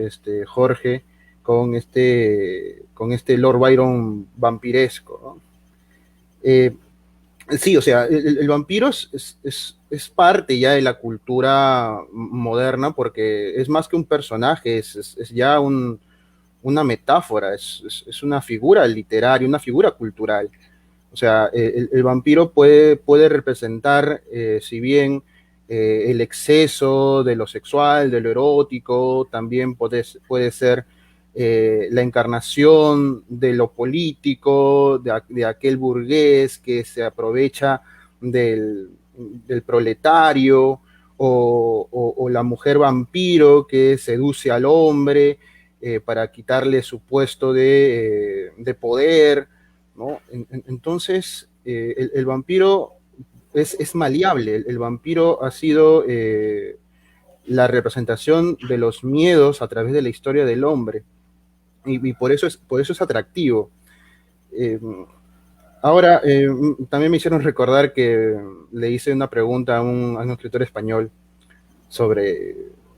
Jorge, con este Lord Byron vampiresco, ¿no? Sí, o sea, el vampiro es parte ya de la cultura moderna porque es más que un personaje, es ya una metáfora, es una figura literaria, una figura cultural. O sea, el vampiro puede representar, si bien el exceso de lo sexual, de lo erótico, también puede ser la encarnación de lo político, de aquel burgués que se aprovecha del proletario, o la mujer vampiro que seduce al hombre para quitarle su puesto de poder, ¿no? Entonces, el vampiro es maleable. El vampiro ha sido la representación de los miedos a través de la historia del hombre. Y por eso es atractivo. Eh, Ahora, también me hicieron recordar que le hice una pregunta a un escritor español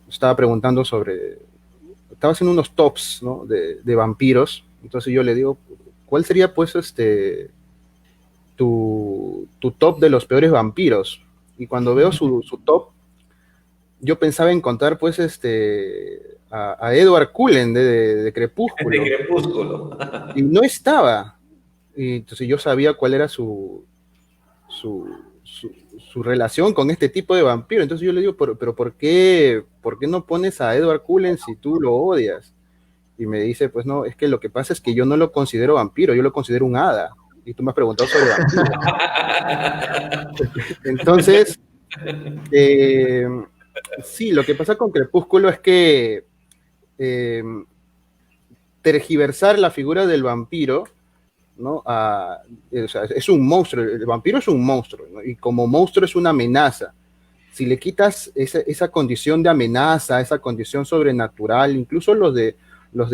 estaba preguntando estaba haciendo unos tops, ¿no? de vampiros. Entonces yo le digo, ¿cuál sería pues tu top de los peores vampiros? Y cuando veo su top, yo pensaba encontrar pues a Edward Cullen de Crepúsculo. De Crepúsculo. Y no estaba. Y entonces yo sabía cuál era su relación con este tipo de vampiro. Entonces yo le digo, pero ¿por qué no pones a Edward Cullen si tú lo odias? Y me dice, pues no, es que lo que pasa es que yo no lo considero vampiro, yo lo considero un hada. Y tú me has preguntado sobre vampiros. Entonces, sí, lo que pasa con Crepúsculo es que tergiversar la figura del vampiro, ¿no? O sea, es un monstruo, el vampiro es un monstruo, ¿no? Y como monstruo es una amenaza. Si le quitas esa condición de amenaza, esa condición sobrenatural, incluso los de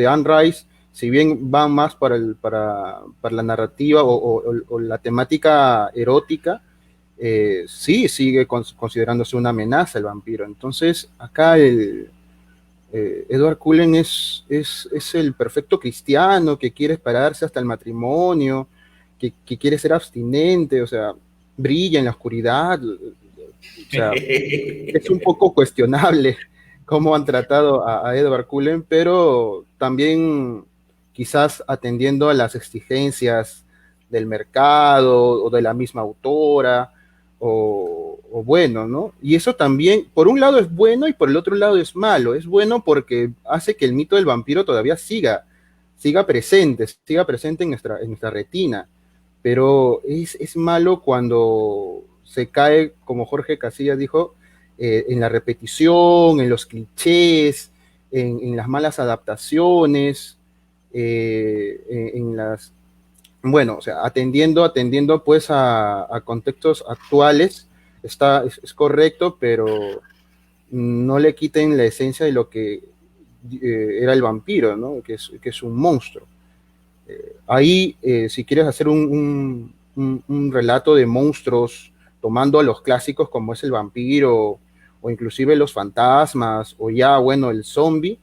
Anne Rice, si bien van más para la narrativa o la temática erótica, sí sigue considerándose una amenaza el vampiro. Entonces, acá Edward Cullen es el perfecto cristiano que quiere esperarse hasta el matrimonio, que quiere ser abstinente, o sea, brilla en la oscuridad. O sea, es un poco cuestionable cómo han tratado a Edward Cullen, pero también quizás atendiendo a las exigencias del mercado o de la misma autora, o bueno, ¿no? Y eso también, por un lado es bueno y por el otro lado es malo. Es bueno porque hace que el mito del vampiro todavía siga presente en nuestra retina, pero es malo cuando se cae, como Jorge Casillas dijo, en la repetición, en los clichés, en las malas adaptaciones, en las, bueno, o sea, atendiendo pues a contextos actuales, es correcto, pero no le quiten la esencia de lo que era el vampiro, ¿no? Que es un monstruo. Ahí, si quieres hacer un relato de monstruos, tomando a los clásicos como es el vampiro, o inclusive los fantasmas, o ya, bueno, el zombie.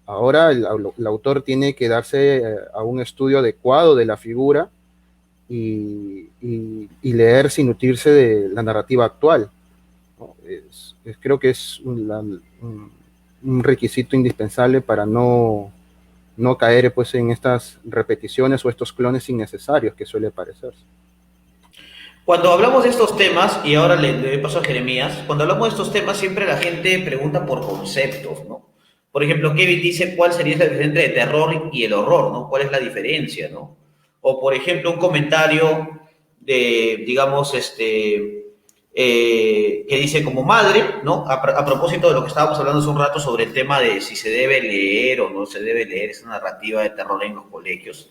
Ahora el autor tiene que darse a un estudio adecuado de la figura y leer sin nutrirse de la narrativa actual, ¿no? Creo que es un requisito indispensable para no caer pues en estas repeticiones o estos clones innecesarios que suele parecer. Cuando hablamos de estos temas, y ahora le doy paso a Jeremías, cuando hablamos de estos temas siempre la gente pregunta por conceptos, ¿no? Por ejemplo, Kevin dice cuál sería la diferencia entre el terror y el horror, ¿no? ¿Cuál es la diferencia, ¿no? O por ejemplo, un comentario de, digamos, que dice como madre, ¿no? A propósito de lo que estábamos hablando hace un rato sobre el tema de si se debe leer o no se debe leer esa narrativa de terror en los colegios.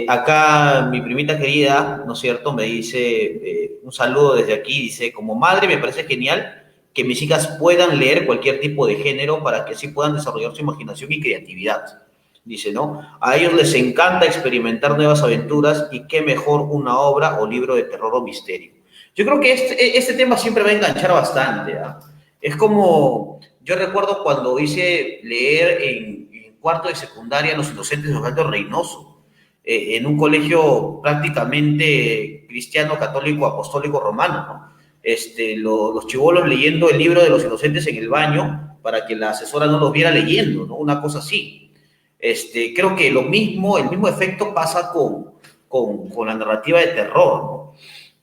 Acá mi primita querida, ¿no es cierto?, me dice un saludo desde aquí, dice, como madre me parece genial que mis hijas puedan leer cualquier tipo de género para que así puedan desarrollar su imaginación y creatividad. Dice, ¿no? A ellos les encanta experimentar nuevas aventuras y qué mejor una obra o libro de terror o misterio. Yo creo que este tema siempre va a enganchar bastante, ¿eh? Es como, yo recuerdo cuando hice leer en cuarto de secundaria Los Inocentes de Osvaldo Reynoso, en un colegio prácticamente cristiano, católico, apostólico, romano, ¿no? Los chibolos leyendo el libro de Los Inocentes en el baño para que la asesora no los viera leyendo, ¿no? Una cosa así. Creo que el mismo efecto pasa con la narrativa de terror, ¿no?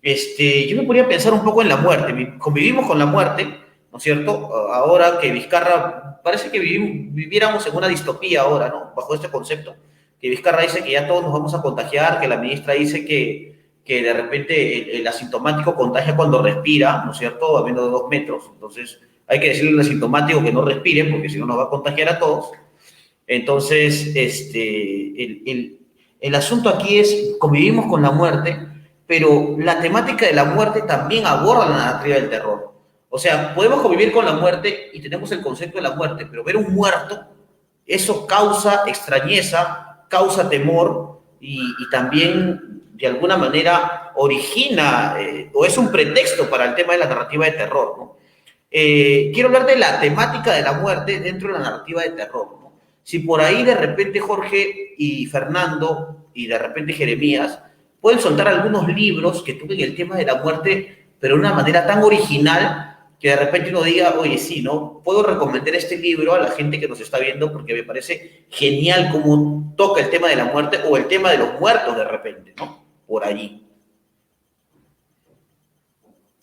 Yo me ponía a pensar un poco en la muerte. Convivimos con la muerte, ¿no es cierto? Ahora que Vizcarra, parece que viviéramos en una distopía ahora, ¿no? Bajo este concepto. Que Vizcarra dice que ya todos nos vamos a contagiar, que la ministra dice que de repente el asintomático contagia cuando respira, ¿no es cierto? A menos de 2 metros. Entonces hay que decirle al asintomático que no respire, porque si no nos va a contagiar a todos. Entonces, el asunto aquí es, convivimos con la muerte, pero la temática de la muerte también aborda la narrativa del terror. O sea, podemos convivir con la muerte y tenemos el concepto de la muerte, pero ver un muerto, eso causa extrañeza, causa temor y también de alguna manera origina o es un pretexto para el tema de la narrativa de terror, ¿no? Quiero hablar de la temática de la muerte dentro de la narrativa de terror, ¿no? Si por ahí de repente Jorge y Fernando y de repente Jeremías pueden soltar algunos libros que toquen el tema de la muerte, pero de una manera tan original que de repente uno diga, oye, sí, ¿no? Puedo recomendar este libro a la gente que nos está viendo porque me parece genial cómo toca el tema de la muerte o el tema de los muertos de repente, ¿no? Por allí.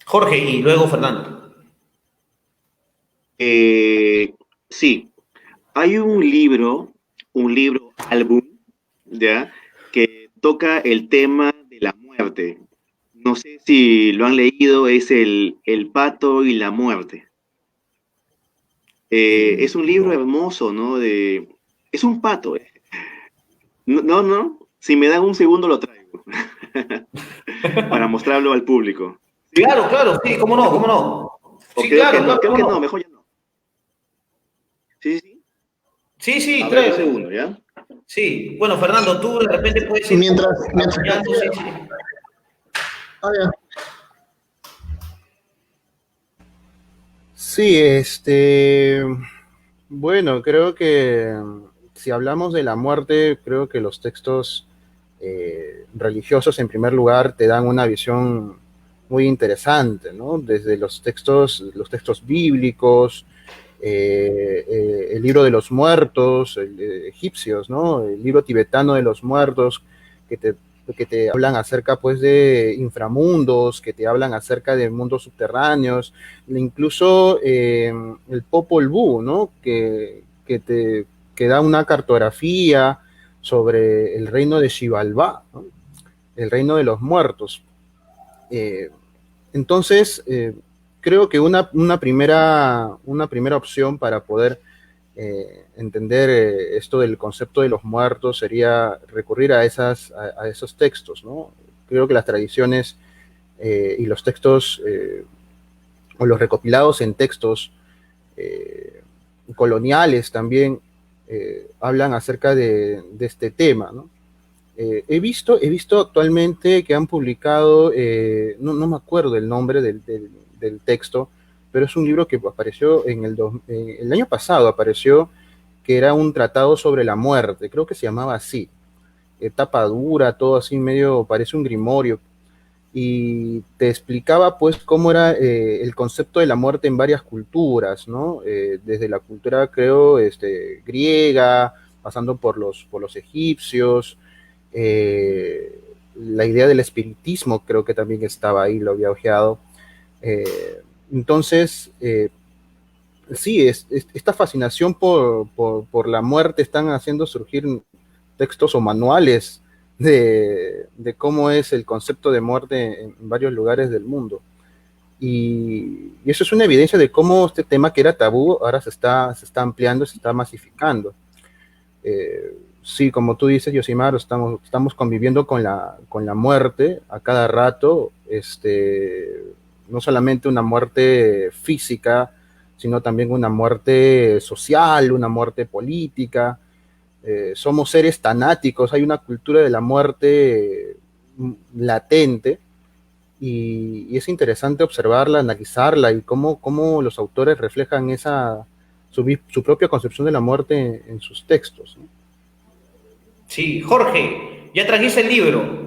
Jorge y luego Fernando. Sí, hay un libro álbum, ¿ya? Que toca el tema de la muerte. No sé si lo han leído, es El Pato y la Muerte. Es un libro hermoso, ¿no? Es un pato. No, si me dan un segundo lo traigo para mostrarlo al público. ¿Sí? Claro, sí, cómo no, cómo no. Sí, Creo que no, mejor ya no. Sí. Sí, A ver, un claro. segundo, ¿ya? Sí, bueno, Fernando, tú de repente puedes ir Mientras apoyando, sí. Ya. Sí, bueno, creo que si hablamos de la muerte, creo que los textos religiosos en primer lugar te dan una visión muy interesante, ¿no? Desde los textos bíblicos, el libro de los muertos, egipcios, ¿no? El libro tibetano de los muertos, que te hablan acerca pues de inframundos, que te hablan acerca de mundos subterráneos, incluso el Popol Vuh, ¿no? Que da una cartografía sobre el reino de Xibalbá, ¿no? El reino de los muertos. Entonces, creo que una primera opción para poder entender esto del concepto de los muertos sería recurrir a esos textos, ¿no? Creo que las tradiciones y los textos o los recopilados en textos coloniales también hablan acerca de este tema, ¿no? He visto actualmente que han publicado, no me acuerdo el nombre del texto, pero es un libro que apareció el año pasado, apareció, que era un tratado sobre la muerte, creo que se llamaba así, tapa dura, todo así medio, parece un grimorio, y te explicaba pues cómo era el concepto de la muerte en varias culturas, ¿no? Desde la cultura, creo, griega, pasando por los egipcios, la idea del espiritismo creo que también estaba ahí, lo había ojeado. Eh, entonces, sí, esta fascinación por la muerte están haciendo surgir textos o manuales de cómo es el concepto de muerte en varios lugares del mundo. Y eso es una evidencia de cómo este tema que era tabú ahora se está ampliando, se está masificando. Sí, como tú dices, Yosimar, estamos conviviendo con la muerte a cada rato, no solamente una muerte física, sino también una muerte social, una muerte política. Somos seres tanáticos, hay una cultura de la muerte latente y es interesante observarla, analizarla y cómo los autores reflejan su propia concepción de la muerte en sus textos, ¿no? Sí, Jorge, ya trajiste el libro.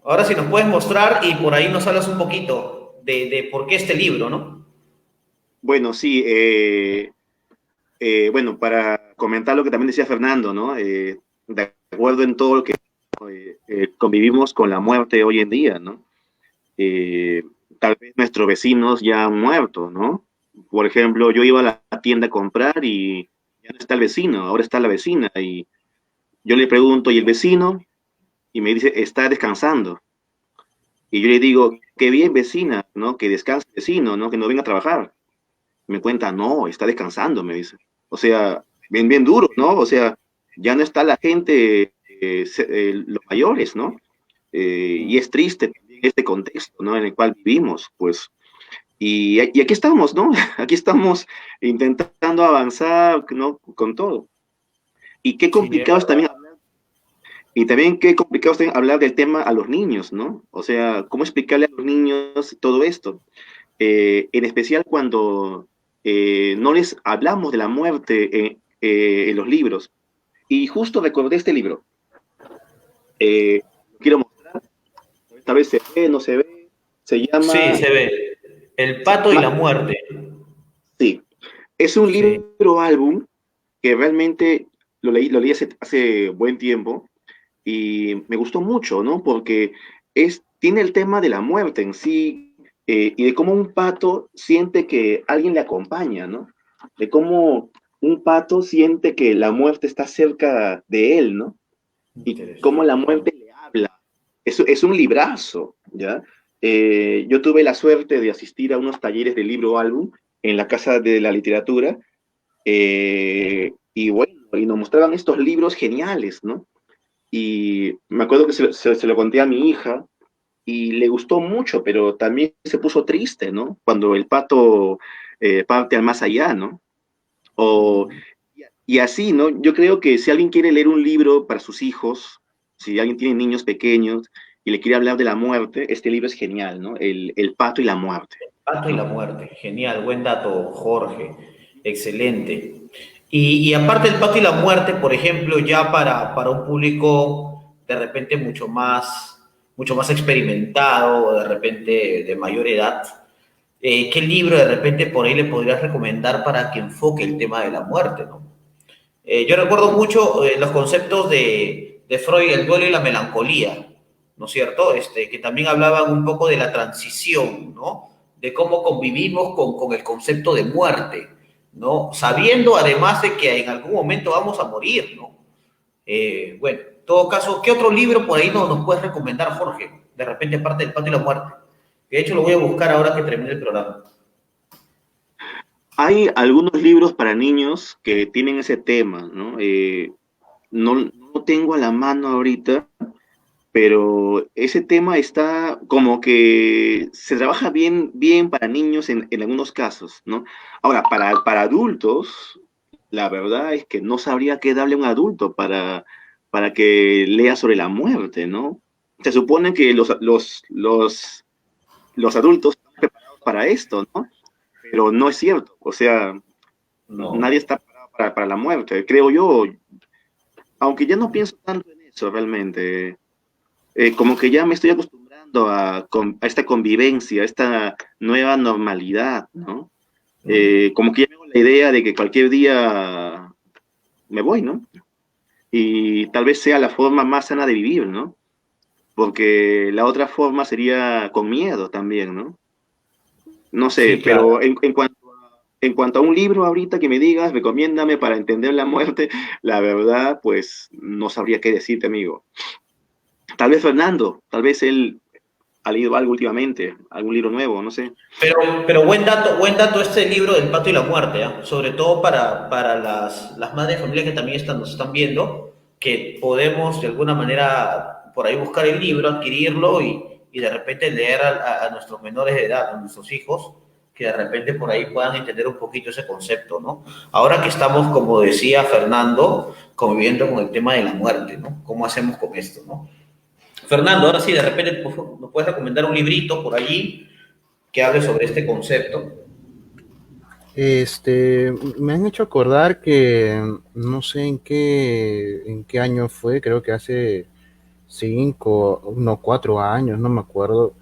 Ahora si nos puedes mostrar y por ahí nos hablas un poquito de por qué este libro, ¿no? Bueno, sí, bueno, para comentar lo que también decía Fernando, ¿no? De acuerdo en todo lo que convivimos con la muerte hoy en día, ¿no? Eh, Tal vez nuestros vecinos ya han muerto, ¿no? Por ejemplo, yo iba a la tienda a comprar y ya no está el vecino, ahora está la vecina y yo le pregunto, ¿y el vecino? Y me dice, está descansando. Y yo le digo, qué bien, vecina, ¿no? Que descanse el vecino, ¿no? Que no venga a trabajar. Me cuenta, no, está descansando, me dice. O sea, bien, bien duro, ¿no? O sea, ya no está la gente, los mayores, ¿no? Y es triste también este contexto, ¿no? En el cual vivimos, pues. Y aquí estamos, ¿no? Aquí estamos intentando avanzar, ¿no? Con todo. Y qué Sí, es complicado es también verdad. y también qué complicado es también hablar del tema a los niños, ¿no? O sea, ¿cómo explicarle a los niños todo esto? En especial cuando no les hablamos de la muerte en los libros. Y justo recordé este libro. Lo quiero mostrar, esta vez se ve, no se ve. Se Sí, llama, se ve. El se pato y llama la muerte. sí. Es un Sí, libro álbum que realmente lo leí hace buen tiempo y me gustó mucho, ¿no? Porque tiene el tema de la muerte en sí y de cómo un pato siente que alguien le acompaña, ¿no? De cómo un pato siente que la muerte está cerca de él, ¿no? Y cómo interesante. la muerte le habla. Es un librazo, ¿ya? Yo tuve la suerte de asistir a unos talleres de libro álbum en la Casa de la Literatura y bueno, y nos mostraban estos libros geniales, ¿no? Y me acuerdo que se lo conté a mi hija y le gustó mucho, pero también se puso triste, ¿no? Cuando el pato parte al más allá, ¿no? O, Mm. y así, ¿no? Yo creo que si alguien quiere leer un libro para sus hijos, si alguien tiene niños pequeños y le quiere hablar de la muerte, este libro es genial, ¿no? El pato y la muerte, Pato y la ¿no? muerte. Genial, buen dato, Jorge. Excelente. Y aparte del pato y la muerte, por ejemplo, ya para un público de repente mucho más experimentado, o de repente de mayor edad, ¿qué libro de repente por ahí le podrías recomendar para que enfoque el tema de la muerte, ¿no? Yo recuerdo mucho los conceptos de Freud, el duelo y la melancolía, ¿no es cierto? Que también hablaban un poco de la transición, ¿no? De cómo convivimos con el concepto de muerte, ¿no? Sabiendo además de que en algún momento vamos a morir, ¿no? Bueno, en todo caso, ¿qué otro libro por ahí nos puedes recomendar, Jorge? De repente, aparte del pato y la muerte. De hecho, lo voy a buscar ahora que termine el programa. Hay algunos libros para niños que tienen ese tema, ¿no? No tengo a la mano ahorita, pero ese tema está como que se trabaja bien, bien para niños en algunos casos, ¿no? Ahora, para adultos, la verdad es que no sabría qué darle a un adulto para que lea sobre la muerte, ¿no? Se supone que los adultos están preparados para esto, ¿no? Pero no es cierto, o sea, nadie No. está preparado para la muerte, creo yo, aunque ya no pienso tanto en eso realmente, como que ya me estoy acostumbrando a esta convivencia, a esta nueva normalidad, ¿no? Como que ya tengo la idea de que cualquier día me voy, ¿no? Y tal vez sea la forma más sana de vivir, ¿no? Porque la otra forma sería con miedo también, ¿no? No sé, Sí, claro. pero en cuanto a un libro ahorita que me digas, recomiéndame para entender la muerte, la verdad, pues no sabría qué decirte, amigo. Tal vez Fernando, tal vez él ha leído algo últimamente, algún libro nuevo, no sé. Pero buen dato este libro del Pato y la Muerte, ¿ah? Sobre todo para las madres de familia que también nos están viendo, que podemos de alguna manera por ahí buscar el libro, adquirirlo y de repente leer a nuestros menores de edad, a nuestros hijos, que de repente por ahí puedan entender un poquito ese concepto, ¿no? Ahora que estamos, como decía Fernando, conviviendo con el tema de la muerte, ¿no? ¿Cómo hacemos con esto, no? Fernando, ahora sí, de repente pues, nos puedes recomendar un librito por allí que hable sobre este concepto. Me han hecho acordar que no sé en qué año fue, creo que hace 5, no, 4 años, no me acuerdo.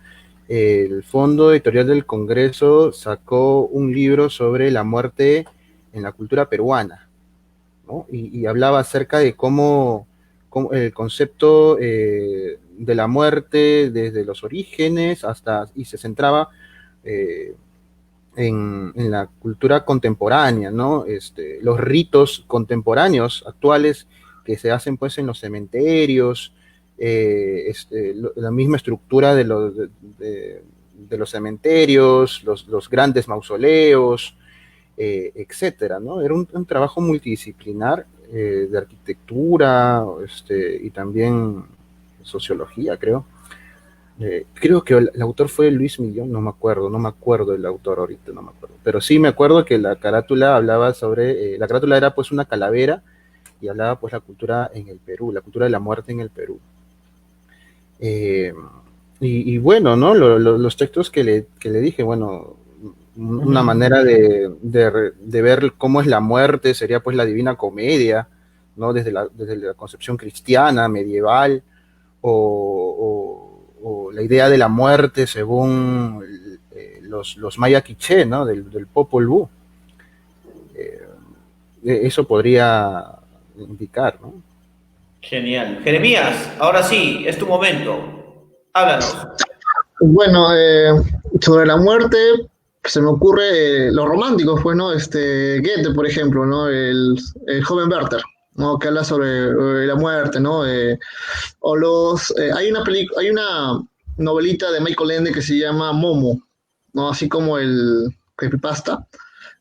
El Fondo Editorial del Congreso sacó un libro sobre la muerte en la cultura peruana, ¿no? Y hablaba acerca de cómo el concepto de la muerte desde los orígenes hasta, y se centraba eh, en la cultura contemporánea, ¿no? Los ritos contemporáneos actuales que se hacen pues en los cementerios, la misma estructura de los cementerios, los grandes mausoleos, etcétera, ¿no? Era un trabajo multidisciplinar de arquitectura y también sociología, creo. Creo que el autor fue Luis Millón, no me acuerdo el autor ahorita, no me acuerdo. Pero sí me acuerdo que la carátula hablaba sobre, la carátula era pues una calavera y hablaba pues la cultura en el Perú, la cultura de la muerte en el Perú. Eh, y bueno, ¿no? Los textos que le dije, bueno, una manera de ver cómo es la muerte sería pues la Divina Comedia, ¿no? Desde la concepción cristiana, medieval, o la idea de la muerte según los maya quiché, ¿no? Del Popol Vuh. Eh, Eso podría indicar, ¿no? Genial. Jeremías, ahora sí, es tu momento. Háblanos. Bueno, sobre la muerte, se me ocurre los románticos, pues, ¿no? Goethe, por ejemplo, ¿no? El joven Werther, ¿no? Que habla sobre la muerte, ¿no? Hay una novelita de Michael Ende que se llama Momo, ¿no? Así como el Creepypasta,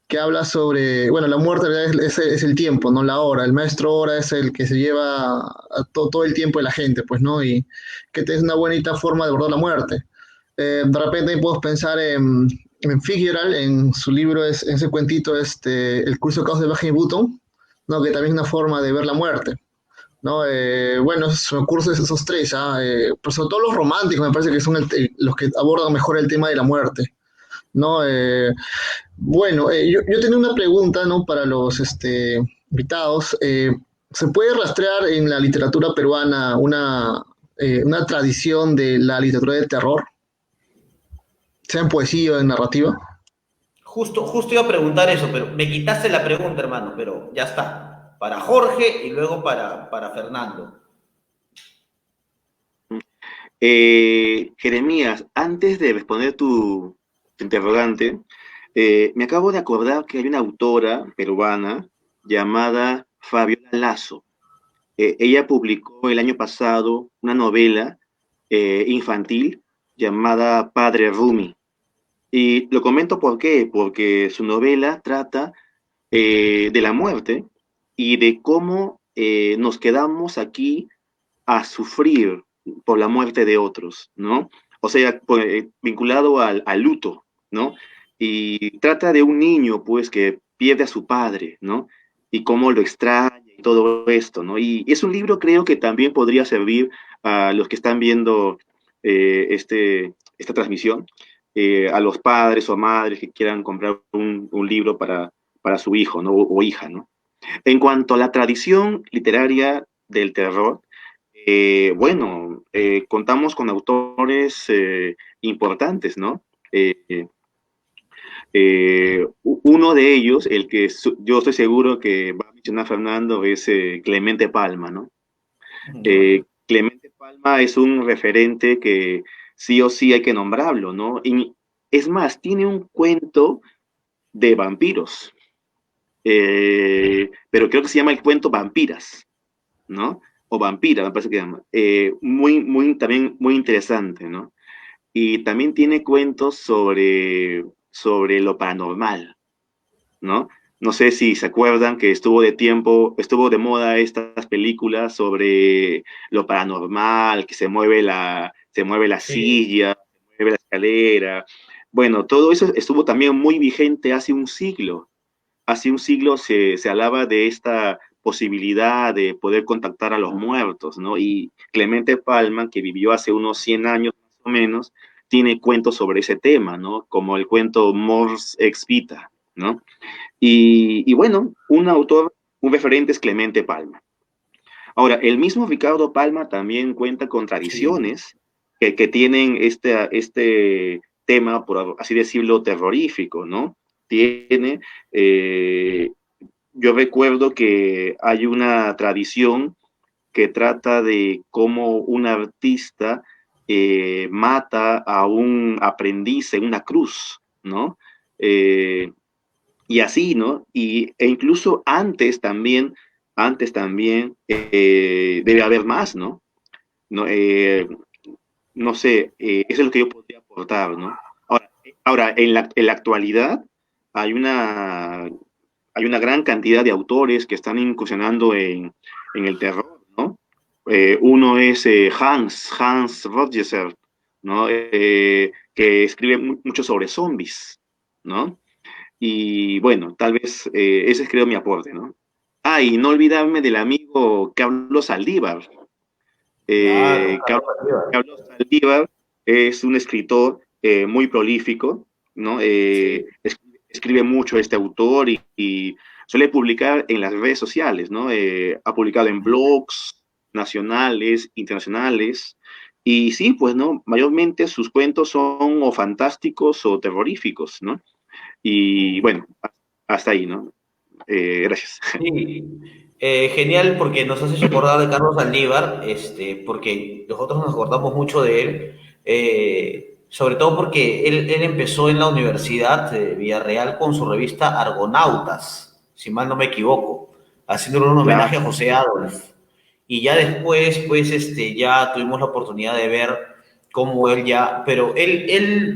que habla sobre, bueno, la muerte en realidad es el tiempo, no la hora. El maestro hora es el que se lleva todo el tiempo de la gente, pues, ¿no? Y que es una bonita forma de abordar la muerte. De repente podemos pensar en Fitzgerald, en su libro, en ese cuentito, El curso de caos de Benjamin Button, ¿no? Que también es una forma de ver la muerte. ¿No? Bueno, se me ocurren esos tres, pero sobre todo los románticos me parece que son los que abordan mejor el tema de la muerte. ¿No? Bueno, yo tenía una pregunta, ¿no? Para los invitados. ¿Se puede rastrear en la literatura peruana una tradición de la literatura de terror, sea en poesía o en narrativa? Justo iba a preguntar eso, pero me quitaste la pregunta, hermano, pero ya está. Para Jorge y luego para Fernando. Jeremías, antes de responder tu interrogante, me acabo de acordar que hay una autora peruana llamada Fabiola Lazo. Ella publicó el año pasado una novela infantil llamada Padre Rumi. Y lo comento por qué, porque su novela trata de la muerte y de cómo nos quedamos aquí a sufrir por la muerte de otros, ¿no? O sea, vinculado al luto, ¿no? Y trata de un niño, pues, que pierde a su padre, ¿no? Y cómo lo extraña todo esto, ¿no? Y es un libro, creo que también podría servir a los que están viendo esta transmisión, a los padres o madres que quieran comprar un libro para su hijo, ¿no? O hija, ¿no? En cuanto a la tradición literaria del terror, bueno, contamos con autores importantes, ¿no? Uno de ellos, el que yo estoy seguro que va a mencionar Fernando, es Clemente Palma, ¿no? Clemente Palma es un referente que sí o sí hay que nombrarlo, ¿no? Y es más, tiene un cuento de vampiros, pero creo que se llama el cuento Vampiras, ¿no? O Vampira, me parece que se llama. También muy interesante, ¿no? Y también tiene cuentos sobre lo paranormal, ¿no? No sé si se acuerdan que estuvo de moda estas películas sobre lo paranormal, que se mueve la Sí. silla, se mueve la escalera. Bueno, todo eso estuvo también muy vigente hace un siglo. Hace un siglo se hablaba de esta posibilidad de poder contactar a los muertos, ¿no? Y Clemente Palma, que vivió hace unos 100 años más o menos, tiene cuentos sobre ese tema, ¿no? Como el cuento Mors ex Vita, ¿no? Y bueno, un referente es Clemente Palma. Ahora, el mismo Ricardo Palma también cuenta con Sí. tradiciones que tienen este tema, por así decirlo, terrorífico, ¿no? Tiene, eh, yo recuerdo que hay una tradición que trata de cómo un artista mata a un aprendiz en una cruz, ¿no? Eh, y así, ¿no? E incluso antes también debe haber más, ¿no? No, no sé, eso es lo que yo podría aportar, ¿no? Ahora en la actualidad hay una, hay una gran cantidad de autores que están incursionando en el terror, ¿no? Uno es Hans Rothgesser, ¿no? Que escribe mucho sobre zombies, ¿no? Y bueno, tal vez ese es creo mi aporte, ¿no? Ah, y no olvidarme del amigo Carlos Saldívar. Claro, Carlos, Carlos Bolívar. Carlos Saldívar es un escritor muy prolífico, ¿no? Sí. Escribe mucho este autor y suele publicar en las redes sociales, ¿no? Ha publicado en blogs nacionales, internacionales, y sí, pues, ¿no? Mayormente sus cuentos son o fantásticos o terroríficos, ¿no? Y bueno, hasta ahí, ¿no? Gracias. Sí, genial porque nos has hecho acordar de Carlos Aldívar, porque nosotros nos acordamos mucho de él, sobre todo porque él empezó en la Universidad de Villarreal con su revista Argonautas, si mal no me equivoco, haciéndole un Claro, homenaje a José Adolf. Y ya después, pues, ya tuvimos la oportunidad de ver cómo él ya, pero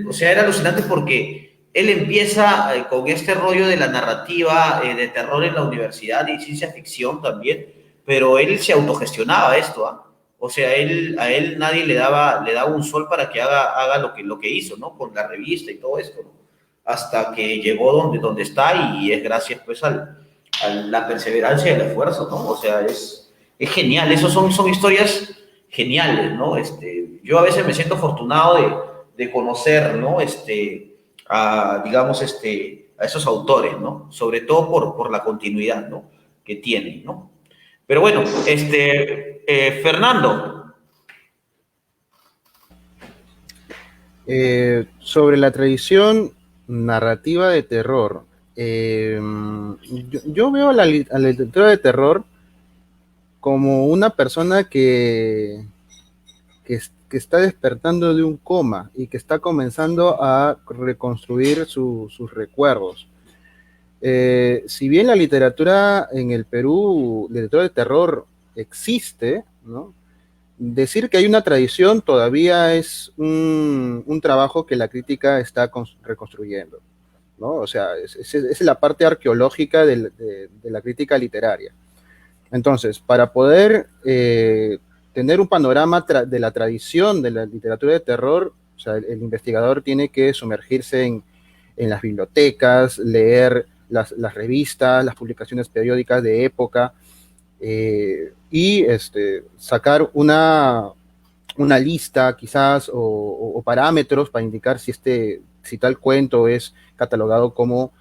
o sea, era alucinante porque él empieza con este rollo de la narrativa de terror en la universidad y ciencia ficción también, pero él se autogestionaba esto, ¿ah? O sea, a él nadie le daba un sol para que haga lo que hizo, ¿no? Con la revista y todo esto, ¿no? Hasta que llegó donde está y es gracias, pues, a la perseverancia y el esfuerzo, ¿no? O sea, es genial, esos son historias geniales, ¿no? Yo a veces me siento afortunado de conocer, ¿no? Digamos, a esos autores, ¿no? Sobre todo por la continuidad, ¿no? Que tienen, ¿no? Pero bueno, Fernando. Sobre la tradición narrativa de terror, yo veo a la literatura de terror como una persona que está despertando de un coma y que está comenzando a reconstruir sus recuerdos. Si bien la literatura en el Perú, literatura de terror, existe, ¿no? Decir que hay una tradición todavía es un trabajo que la crítica está reconstruyendo, ¿no? O sea, es la parte arqueológica de la crítica literaria. Entonces, para poder tener un panorama de la tradición de la literatura de terror, o sea, el investigador tiene que sumergirse en las bibliotecas, leer las revistas, las publicaciones periódicas de época, y sacar una lista quizás o parámetros para indicar si tal cuento es catalogado como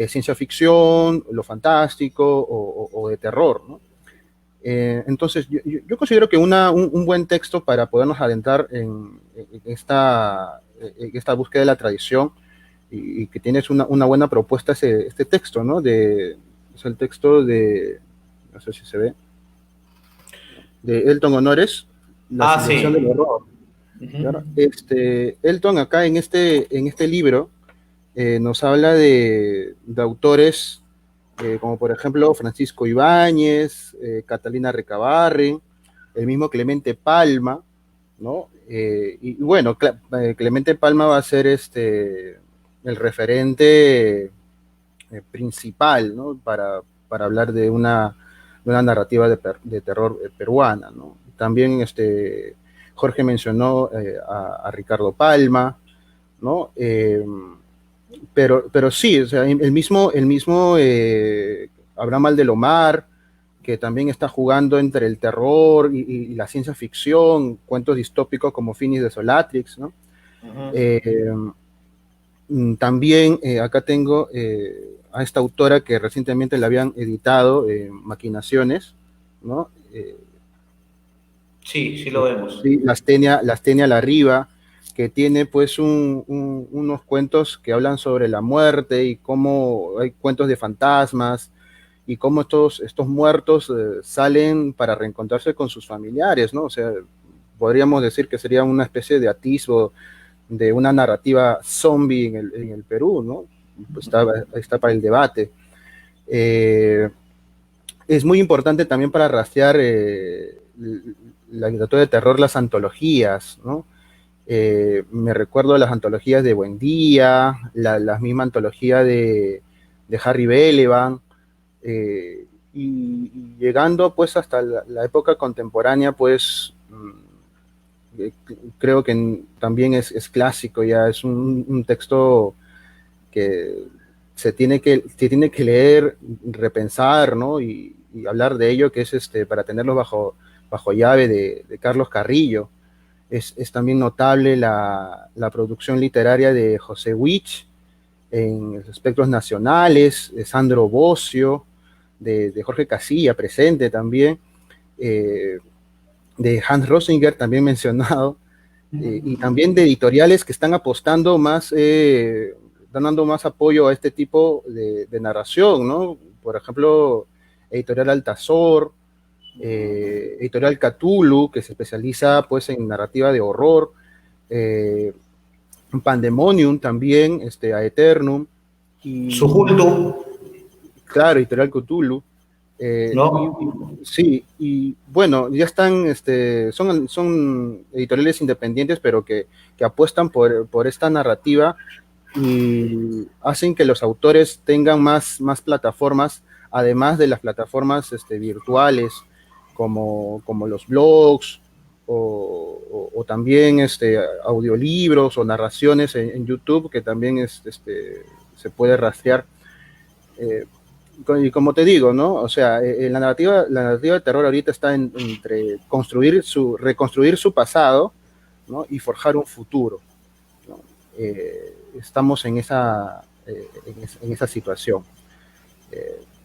ciencia ficción, lo fantástico o de terror, ¿no? Entonces, yo considero que un buen texto para podernos adentrar en esta búsqueda de la tradición y que tienes una buena propuesta es este texto, ¿no? Es el texto no sé si se ve, de Elton Honores, La Ah, civilización del sí. horror. ¿Claro? Ujú. Elton acá en este libro nos habla de autores como por ejemplo Francisco Ibáñez, Catalina Recabarren, el mismo Clemente Palma, ¿no? Y bueno, Clemente Palma va a ser el referente principal, ¿no? Para hablar de una narrativa de terror peruana, ¿no? También Jorge mencionó a Ricardo Palma, ¿no? Pero sí, o sea, el mismo Abraham Aldelomar, que también está jugando entre el terror y la ciencia ficción, cuentos distópicos como Finis de Solatrix, ¿no? Ujú. Eh, También acá tengo a esta autora que recientemente la habían editado, Maquinaciones, ¿no? Sí, sí lo vemos. Sí, Lastenia Larriba, que tiene pues unos cuentos que hablan sobre la muerte y cómo hay cuentos de fantasmas y cómo estos muertos salen para reencontrarse con sus familiares, ¿no? O sea, podríamos decir que sería una especie de atisbo de una narrativa zombie en el Perú, ¿no? Pues está para el debate. Eh, es muy importante también para rastrear la literatura de terror, las antologías, ¿no? Me recuerdo las antologías de Buendía, la misma antología de Harry Belavan, y llegando pues hasta la época contemporánea, pues creo que también es clásico, ya es un texto que se tiene que leer, repensar, ¿no? Y hablar de ello, que es para tenerlo bajo llave de Carlos Carrillo. Es también notable la producción literaria de José Wich en los espectros nacionales, de Sandro Bocio, de Jorge Casilla, presente también, eh, de Hans Rosinger, también mencionado, y también de editoriales que están apostando más, están dando más apoyo a este tipo de narración, ¿no? Por ejemplo, Editorial Altazor, Editorial Cthulhu, que se especializa pues en narrativa de horror, eh, Pandemonium también, Aeternum, y Sujultu, claro, Editorial Cthulhu. ¿no? Sí, y bueno, ya están, son editoriales independientes, pero que apuestan por esta narrativa y hacen que los autores tengan más plataformas, además de las plataformas virtuales, como los blogs o también audiolibros o narraciones en YouTube, que también se puede rastrear. Eh, y como te digo, ¿no? O sea, la narrativa de terror ahorita está entre reconstruir su pasado, ¿no? Y forjar un futuro, ¿no? Estamos en esa situación.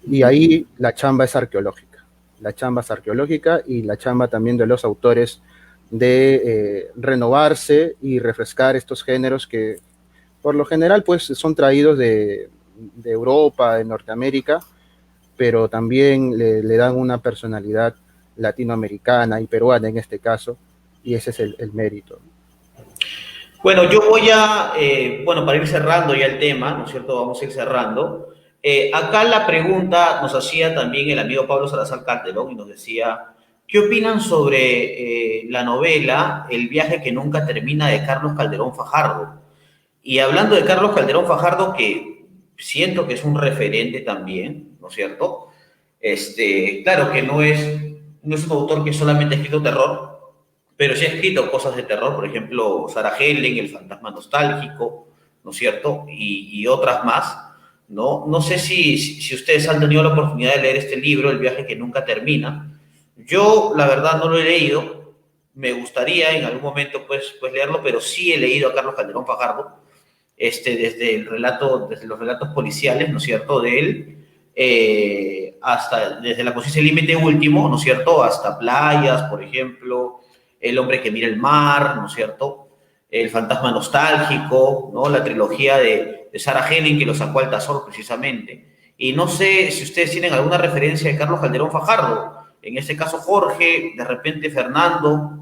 Y ahí la chamba es arqueológica. La chamba es arqueológica y la chamba también de los autores de renovarse y refrescar estos géneros que por lo general pues son traídos de Europa, de Norteamérica, pero también le dan una personalidad latinoamericana y peruana en este caso, y ese es el mérito. Bueno, yo voy a, bueno, para ir cerrando ya el tema, ¿no es cierto? Vamos a ir cerrando. Acá la pregunta nos hacía también el amigo Pablo Salazar Calderón y nos decía, ¿qué opinan sobre la novela El viaje que nunca termina de Carlos Calderón Fajardo? Y hablando de Carlos Calderón Fajardo, que siento que es un referente también, ¿no es cierto? Claro que no es un autor que solamente ha escrito terror, pero sí ha escrito cosas de terror, por ejemplo, Sarah Helen, El fantasma nostálgico, ¿no es cierto? Y otras más. ¿no? No sé si ustedes han tenido la oportunidad de leer este libro, El viaje que nunca termina. Yo, la verdad, no lo he leído. Me gustaría en algún momento, pues leerlo, pero sí he leído a Carlos Calderón Fajardo, desde los relatos policiales, ¿no es cierto?, de él, hasta desde La conciencia límite último, ¿no es cierto?, hasta Playas, por ejemplo, El hombre que mira el mar, ¿no es cierto?, El fantasma nostálgico, ¿no?, la trilogía de Sarah Helen, que lo sacó Altazor precisamente. Y no sé si ustedes tienen alguna referencia de Carlos Calderón Fajardo, en este caso Jorge, de repente Fernando.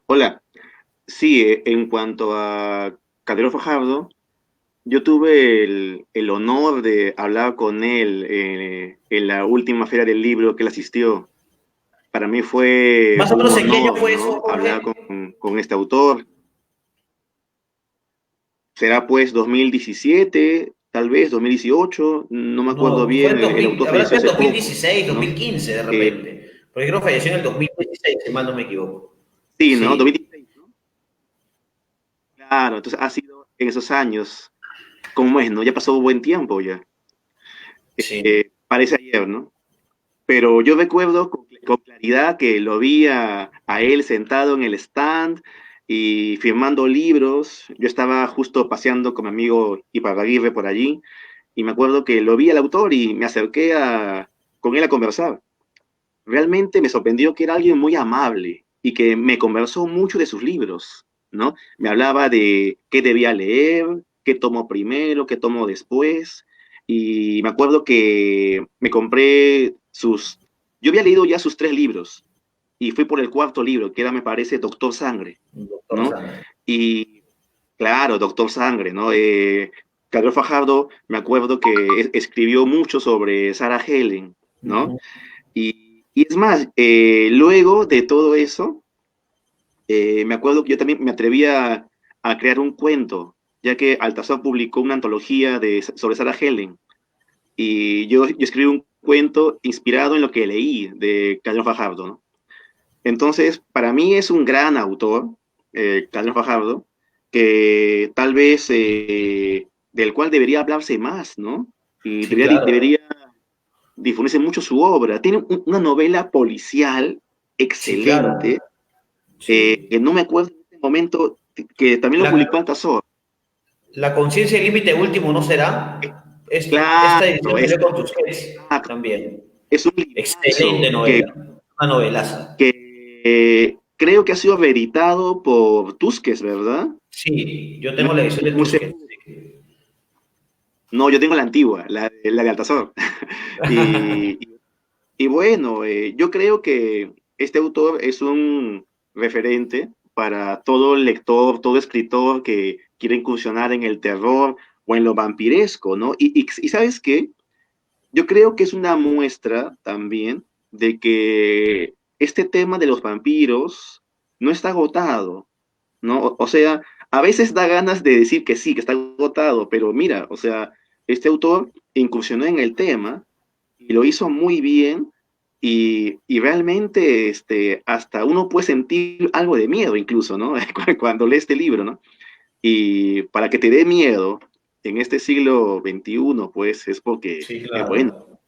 Hola, sí, en cuanto a Calderón Fajardo, yo tuve el honor de hablar con él en la última feria del libro que él asistió. Para mí fue Más o un menos, ¿en qué año honor, fue eso, ¿no? Hablar Jorge? con este autor. Será pues 2017, tal vez 2018, no me acuerdo No, fue bien, en el 2000, autor habrá falleció sido en hace poco, 2016, ¿no? 2015 de Eh, repente. Porque creo que falleció en el 2016, si mal no me equivoco. sí, ¿no? Sí, 2016, ¿no? Claro, entonces ha sido en esos años, ¿cómo es, no? Ya pasó buen tiempo ya. sí. Parece ayer, ¿no? Pero yo recuerdo con claridad que lo vi a él sentado en el stand y firmando libros. Yo estaba justo paseando con mi amigo Iparraguirre por allí y me acuerdo que lo vi al autor y me acerqué con él a conversar. Realmente me sorprendió que era alguien muy amable y que me conversó mucho de sus libros, ¿no? Me hablaba de qué debía leer, qué tomo primero, qué tomo después. Y me acuerdo que me compré yo había leído ya sus 3 libros y fui por el cuarto libro, que era, me parece, Doctor Sangre, Doctor ¿no? Sangre. Y claro, Doctor Sangre, ¿no? Gabriel Fajardo, me acuerdo que escribió mucho sobre Sarah Helen, ¿no? Ujú. Y es más, luego de todo eso, me acuerdo que yo también me atreví a crear un cuento, ya que Altazor publicó una antología sobre Sarah Helen, y yo escribí un cuento inspirado en lo que leí de Carlos Fajardo, ¿no? Entonces, para mí es un gran autor, Carlos Fajardo, que tal vez del cual debería hablarse más, ¿no? Y Sí, claro. debería difundirse mucho su obra. Tiene una novela policial Sí, claro. excelente, Sí. que no me acuerdo en este momento, que también lo publicó La, Altazor. la conciencia y límite último, ¿no Eh, será? Esta Claro, edición salió con Tusquets también. es un Excelente librazo novela. Una novelaza. que creo que ha sido reeditado por Tusquets, ¿verdad? Sí, yo No tengo la edición estoy de muy Tusquets. seguro. No, yo tengo la antigua, la de Altazor. Y, y bueno, yo creo que este autor es un referente para todo lector, todo escritor que quiere incursionar en el terror o en lo vampiresco, ¿no? Y ¿sabes qué? Yo creo que es una muestra también de que este tema de los vampiros no está agotado, ¿no? O sea, a veces da ganas de decir que sí, que está agotado, pero mira, o sea, este autor incursionó en el tema y lo hizo muy bien y realmente hasta uno puede sentir algo de miedo incluso, ¿no? Cuando lee este libro, ¿no? Y para que te dé miedo en este siglo XXI, pues es porque Sí, es bueno, claro.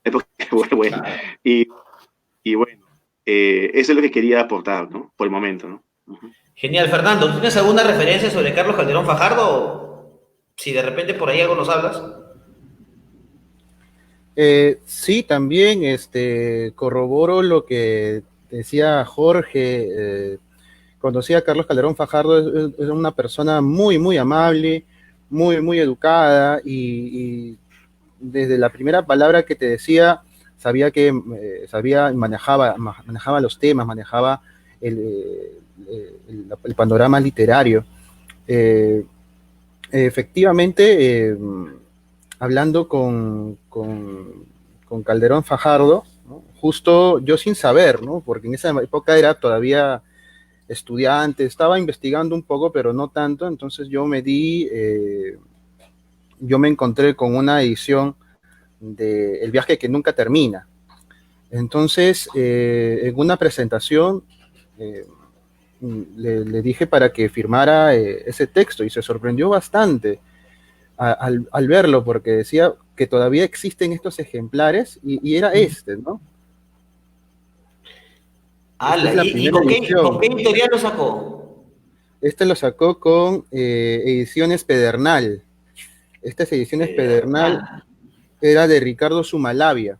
es porque es Sí, bueno. claro. Y, y bueno, eso es lo que quería aportar, ¿no? Por el momento, ¿no? Ujú. Genial, Fernando. ¿Tienes alguna referencia sobre Carlos Calderón Fajardo? Si de repente por ahí algo nos hablas. Sí, también corroboro lo que decía Jorge. Conocí a Carlos Calderón Fajardo, es una persona muy, muy amable, muy, muy educada y desde la primera palabra que te decía, manejaba los temas, manejaba el panorama literario. Eh, Efectivamente, hablando con Calderón Fajardo, ¿no? Justo yo sin saber, ¿no? Porque en esa época era todavía estudiante, estaba investigando un poco, pero no tanto, entonces yo me encontré con una edición de El viaje que nunca termina. Entonces, en una presentación, eh, le dije para que firmara ese texto y se sorprendió bastante al verlo porque decía que todavía existen estos ejemplares y era este, ¿no? Esta es Ala, la ¿y primera con qué edición. editorial lo sacó? Este lo sacó con Ediciones Pedernal. Estas Ediciones Pedernal Pedernal. era de Ricardo Sumalavia.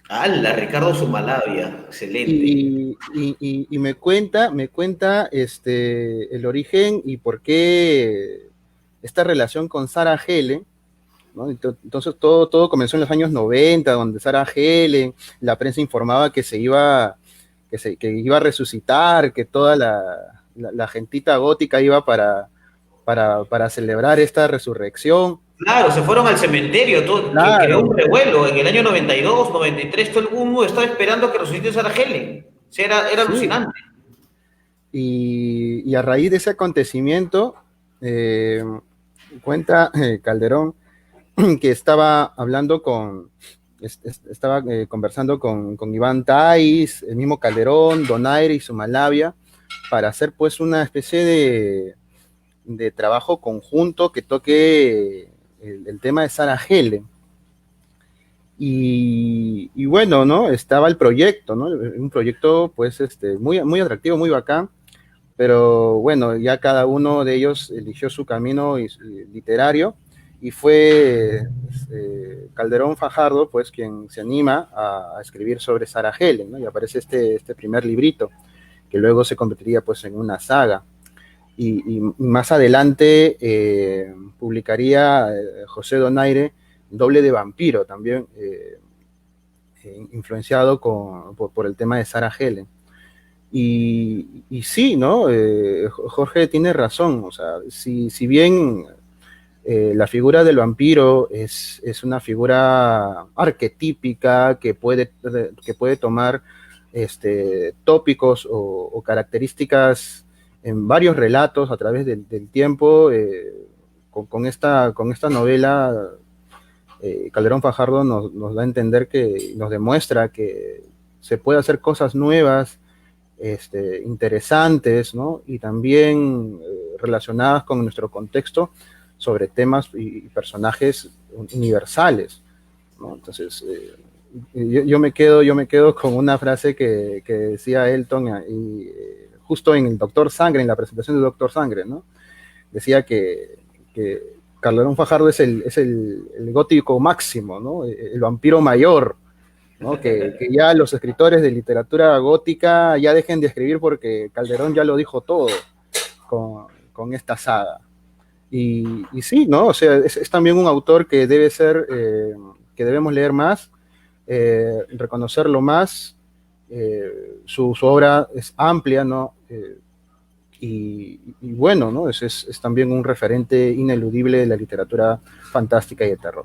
Ala, Ricardo Sumalavia. Excelente. Y me cuenta el origen y por qué esta relación con Sarah Helen, ¿no? Entonces todo comenzó en los años 90, donde Sarah Helen, la prensa informaba que iba a resucitar, que toda la gentita gótica iba para celebrar esta resurrección. Claro, se fueron al cementerio, todo, que creó un Claro, revuelo en el año 92, 93, todo el mundo estaba esperando que resucite Sarah Helen. O sea, era sí. alucinante. Y a raíz de ese acontecimiento, eh, cuenta Calderón que estaba hablando estaba conversando con Iván Tais, el mismo Calderón, Donaire y Sumalavia, para hacer pues una especie de trabajo conjunto que toque el tema de Sarah Helen. Y bueno, ¿no? Estaba el proyecto, ¿no? Un proyecto pues muy atractivo, muy bacán, pero bueno, ya cada uno de ellos eligió su camino literario y fue Calderón Fajardo, pues, quien se anima a escribir sobre Sarah Helen, ¿no? Y aparece este primer librito, que luego se convertiría, pues, en una saga. Y más adelante publicaría José Donaire Doble de Vampiro, también influenciado por el tema de Sarah Helen. Y sí, ¿no? Jorge tiene razón, o sea, si bien la figura del vampiro es una figura arquetípica que puede tomar tópicos o características en varios relatos a través del tiempo, con esta novela, Calderón Fajardo nos da a entender nos demuestra que se puede hacer cosas nuevas, interesantes, ¿no? Y también relacionadas con nuestro contexto sobre temas y personajes universales, ¿no? Entonces, yo me quedo con una frase que decía Elton justo en el Doctor Sangre, en la presentación de Doctor Sangre, ¿no? Decía que Calderón Fajardo es el gótico máximo, ¿no? El vampiro mayor, ¿no? Que ya los escritores de literatura gótica ya dejen de escribir porque Calderón ya lo dijo todo con esta saga. Y sí, ¿no? O sea, es también un autor que que debemos leer más, reconocerlo más. Su obra es amplia, ¿no? Y bueno, ¿no? Es también un referente ineludible de la literatura fantástica y de terror.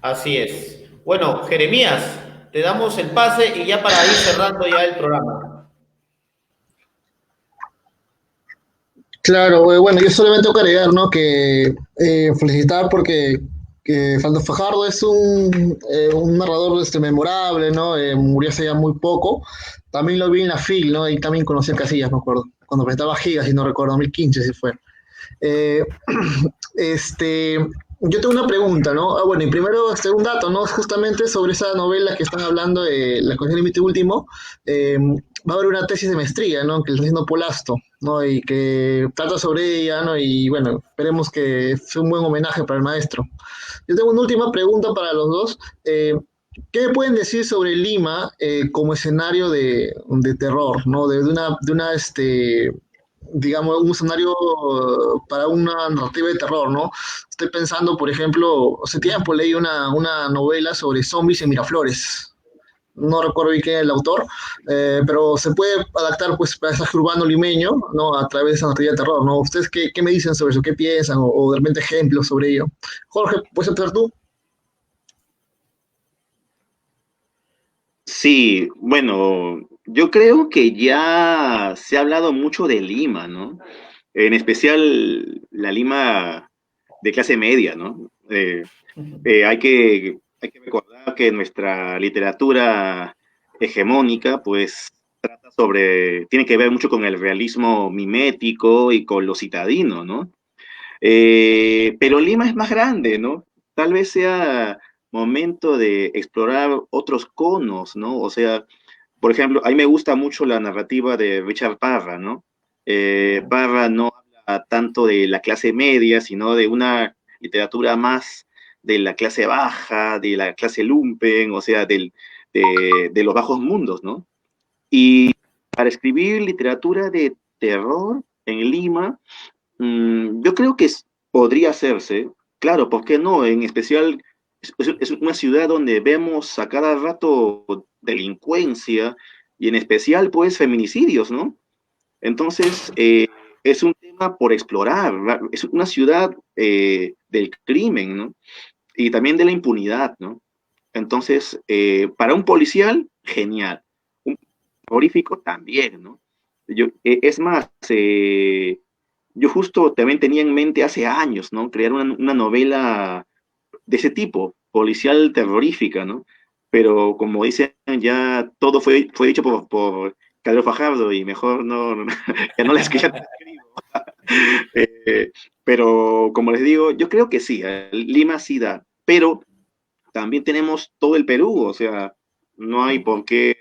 Así es. Bueno, Jeremías, te damos el pase y ya para ir cerrando ya el programa. Claro, bueno, yo solamente tengo que agregar, ¿no? Que felicitar porque que Faldo Fajardo es un narrador memorable, ¿no? Murió hace ya muy poco. También lo vi en la FIL, ¿no? Y también conocí a Casillas, me acuerdo. Cuando presentaba Gigas, si no recuerdo, 2015 si fue. Eh, este, yo tengo una pregunta, ¿no? Bueno, y primero un dato, ¿no? Justamente sobre esa novela que están hablando de La Colección Límite Último, va a haber una tesis de maestría, ¿no? Que lo está haciendo Polasto, ¿no? Y que trata sobre ella, ¿no? Y bueno, esperemos que sea un buen homenaje para el maestro. Yo tengo una última pregunta para los dos. ¿Qué me pueden decir sobre Lima como escenario de terror, ¿no? De una digamos, un escenario para una narrativa de terror, ¿no? Estoy pensando, por ejemplo, hace tiempo leí una novela sobre zombies en Miraflores. No recuerdo bien quién es el autor, pero se puede adaptar pues para ese urbano limeño, ¿no? A través de esa narrativa de terror, ¿no? ¿Ustedes qué me dicen sobre eso? ¿Qué piensan? O de repente ejemplos sobre ello. Jorge, ¿puedes empezar tú? Sí, bueno, yo creo que ya se ha hablado mucho de Lima, ¿no? En especial la Lima de clase media, ¿no? Hay que recordar que nuestra literatura hegemónica, pues, trata tiene que ver mucho con el realismo mimético y con lo citadino, ¿no? Pero Lima es más grande, ¿no? Tal vez sea momento de explorar otros conos, ¿no? O sea, por ejemplo, a mí me gusta mucho la narrativa de Richard Parra, ¿no? Parra no habla tanto de la clase media, sino de una literatura más de la clase baja, de la clase lumpen, o sea, de los bajos mundos, ¿no? Y para escribir literatura de terror en Lima, yo creo que podría hacerse, claro, ¿por qué no? En especial, es una ciudad donde vemos a cada rato delincuencia y en especial, pues, feminicidios, ¿no? Entonces, es un tema por explorar, es una ciudad del crimen, ¿no? Y también de la impunidad, ¿no? Entonces, para un policial, genial. Un terrorífico también, ¿no? Es más, yo justo también tenía en mente hace años, ¿no? Crear una novela de ese tipo, policial terrorífica, ¿no? Pero como dicen, ya todo fue dicho por Carlos Fajardo y mejor no, ya no la escribo. Eh, pero como les digo, yo creo que sí, Lima sí da, pero también tenemos todo el Perú, o sea, no hay por qué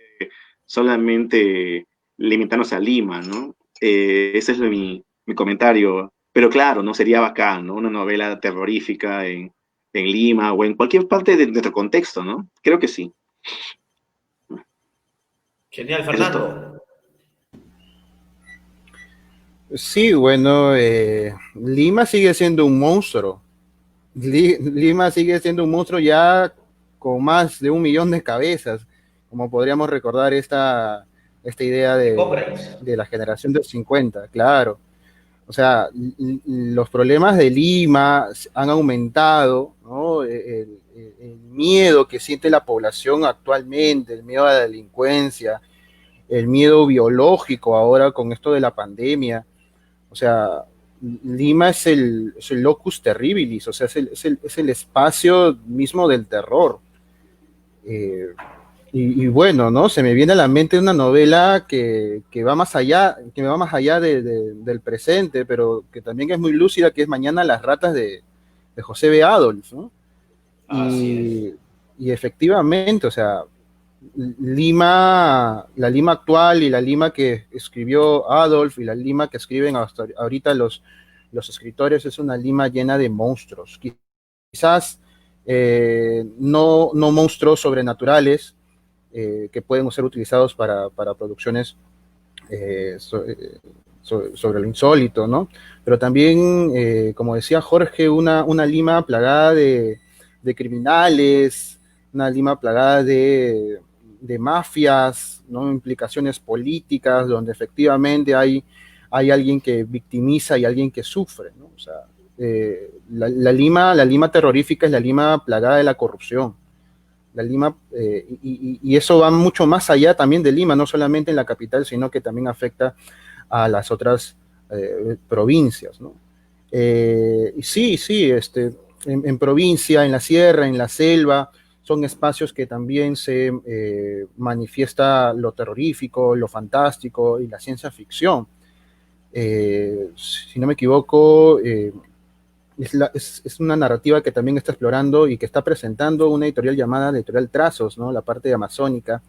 solamente limitarnos a Lima, ¿no? Ese es mi comentario. Pero claro, no sería bacán, ¿no? Una novela terrorífica en Lima o en cualquier parte de nuestro contexto, ¿no? Creo que sí. Genial, Eso es todo. Fernando. Sí, bueno, Lima sigue siendo un monstruo. Lima sigue siendo un monstruo ya con más de 1 millón de cabezas, como podríamos recordar esta idea De Cochrane. de la generación del 50, claro. O sea, los problemas de Lima han aumentado, ¿no? El miedo que siente la población actualmente, el miedo a la delincuencia, el miedo biológico ahora con esto de la pandemia. O sea, Lima es el locus terribilis, o sea, es el espacio mismo del terror. Eh, y bueno, ¿no? Se me viene a la mente una novela que va más allá, que me va más allá del presente, pero que también es muy lúcida, que es Mañana las ratas de José B. Adolf, ¿no? Así Y, es. y efectivamente, o sea, Lima, la Lima actual y la Lima que escribió Adolf y la Lima que escriben hasta ahorita los escritores es una Lima llena de monstruos. Quizás no monstruos sobrenaturales que pueden ser utilizados para producciones sobre lo insólito, ¿no? Pero también, como decía Jorge, una Lima plagada de criminales, una Lima plagada de mafias, ¿no? Implicaciones políticas, donde efectivamente hay alguien que victimiza y alguien que sufre, ¿no? O sea, la Lima terrorífica es la Lima plagada de la corrupción. La Lima, y eso va mucho más allá también de Lima, no solamente en la capital, sino que también afecta a las otras provincias, ¿no? Y sí, en provincia, en la sierra, en la selva, son espacios que también se manifiesta lo terrorífico, lo fantástico y la ciencia ficción. Si no me equivoco, es una narrativa que también está explorando y que está presentando una editorial llamada Editorial Trazos, ¿no? La parte amazónica,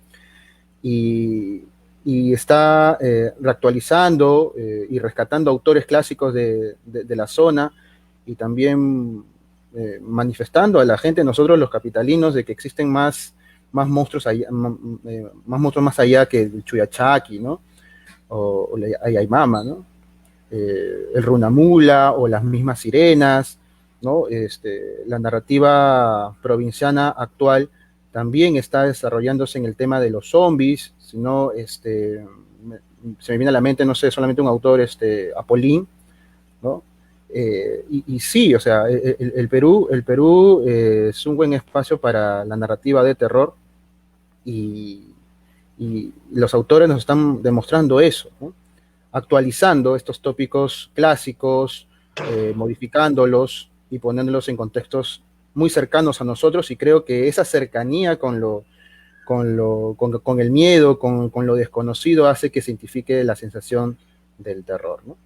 y, y está reactualizando y rescatando autores clásicos de la zona y también manifestando a la gente, nosotros los capitalinos, de que existen más monstruos allá, más monstruos más allá que el Chuyachaki, ¿no? O la Ayaymama, ¿no? El Runamula o las mismas sirenas, ¿no? La narrativa provinciana actual también está desarrollándose en el tema de los zombies, sino se me viene a la mente, no sé, solamente un autor, Apolín, ¿no? Y sí, o sea, el Perú es un buen espacio para la narrativa de terror y los autores nos están demostrando eso, ¿no? Actualizando estos tópicos clásicos, modificándolos y poniéndolos en contextos muy cercanos a nosotros, y creo que esa cercanía con con el miedo, con lo desconocido, hace que se identifique la sensación del terror, ¿no?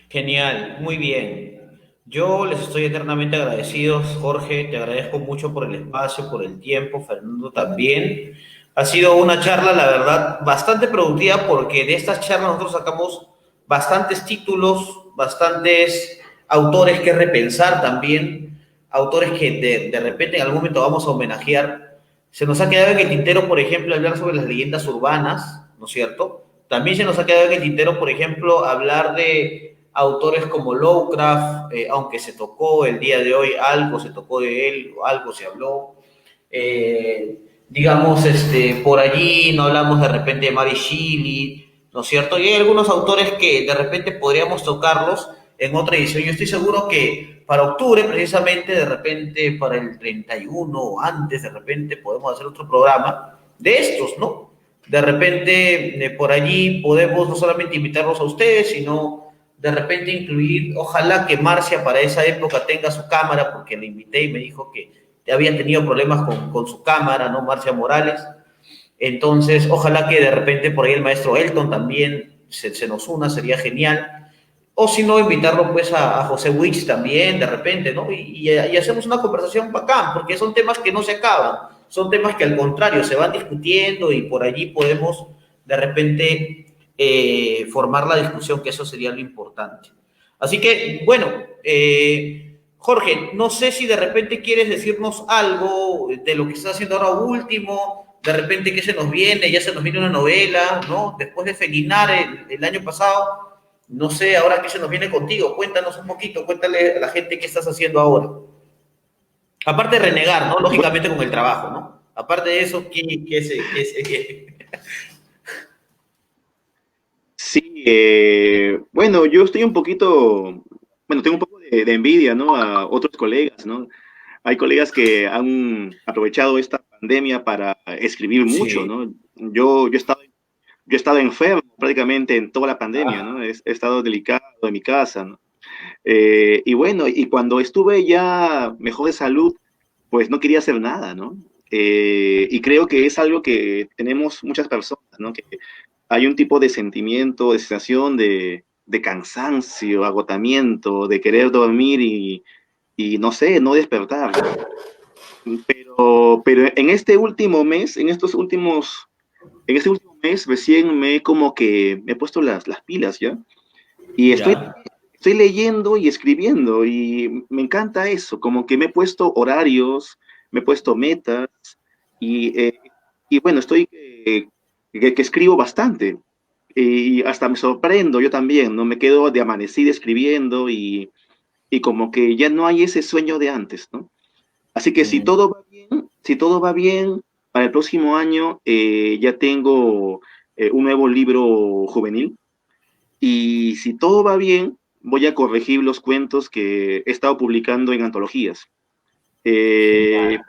Genial, muy bien. Yo les estoy eternamente agradecidos, Jorge, te agradezco mucho por el espacio, por el tiempo, Fernando también. Ha sido una charla, la verdad, bastante productiva porque de estas charlas nosotros sacamos bastantes títulos, bastantes autores que repensar también, autores que de repente en algún momento vamos a homenajear. Se nos ha quedado en el tintero, por ejemplo, hablar sobre las leyendas urbanas, ¿no es cierto? También se nos ha quedado en el tintero, por ejemplo, hablar de autores como Lovecraft, aunque se tocó el día de hoy, algo se tocó de él, algo se habló. Digamos, por allí no hablamos de repente de Mary Shelley, ¿no es cierto? Y hay algunos autores que de repente podríamos tocarlos en otra edición. Yo estoy seguro que para octubre, precisamente, de repente para el 31 o antes, de repente podemos hacer otro programa de estos, ¿no? De repente, por allí podemos no solamente invitarlos a ustedes, sino de repente incluir, ojalá que Marcia para esa época tenga su cámara, porque le invité y me dijo que había tenido problemas con su cámara, ¿no? Marcia Morales. Entonces, ojalá que de repente por ahí el maestro Elton también se nos una, sería genial. O si no, invitarlo pues a José Wich también, de repente, ¿no? Y hacemos una conversación bacán, porque son temas que no se acaban, son temas que al contrario se van discutiendo y por allí podemos de repente formar la discusión, que eso sería lo importante. Así que, bueno, Jorge, no sé si de repente quieres decirnos algo de lo que estás haciendo ahora último, de repente qué se nos viene, ya se nos viene una novela, ¿no? Después de Felinar el año pasado, no sé ahora qué se nos viene contigo, cuéntanos un poquito, cuéntale a la gente qué estás haciendo ahora. Aparte de renegar, ¿no? Lógicamente con el trabajo, ¿no? Aparte de eso, ¿qué? Sí, bueno, yo estoy un poquito, bueno, tengo un poco de envidia, ¿no? A otros colegas, ¿no? Hay colegas que han aprovechado esta pandemia para escribir mucho, Sí. ¿no? Yo he estado enfermo prácticamente en toda la pandemia, ¿no? He estado delicado en mi casa, ¿no? Y bueno, y cuando estuve ya mejor de salud, pues no quería hacer nada, ¿no? Y creo que es algo que tenemos muchas personas, ¿no? Que hay un tipo de sentimiento, de sensación de cansancio, agotamiento, de querer dormir y no sé, no despertar, ¿no? Pero en este último mes, en este último mes recién como que me he puesto las pilas, ¿ya? Y Ya. estoy leyendo y escribiendo y me encanta eso, como que me he puesto horarios, me he puesto metas y, eh, y bueno, estoy que escribo bastante y hasta me sorprendo yo también, ¿no? Me quedo de amanecida escribiendo y como que ya no hay ese sueño de antes, ¿no? Así que si todo va bien, para el próximo año ya tengo un nuevo libro juvenil y si todo va bien, voy a corregir los cuentos que he estado publicando en antologías. Genial.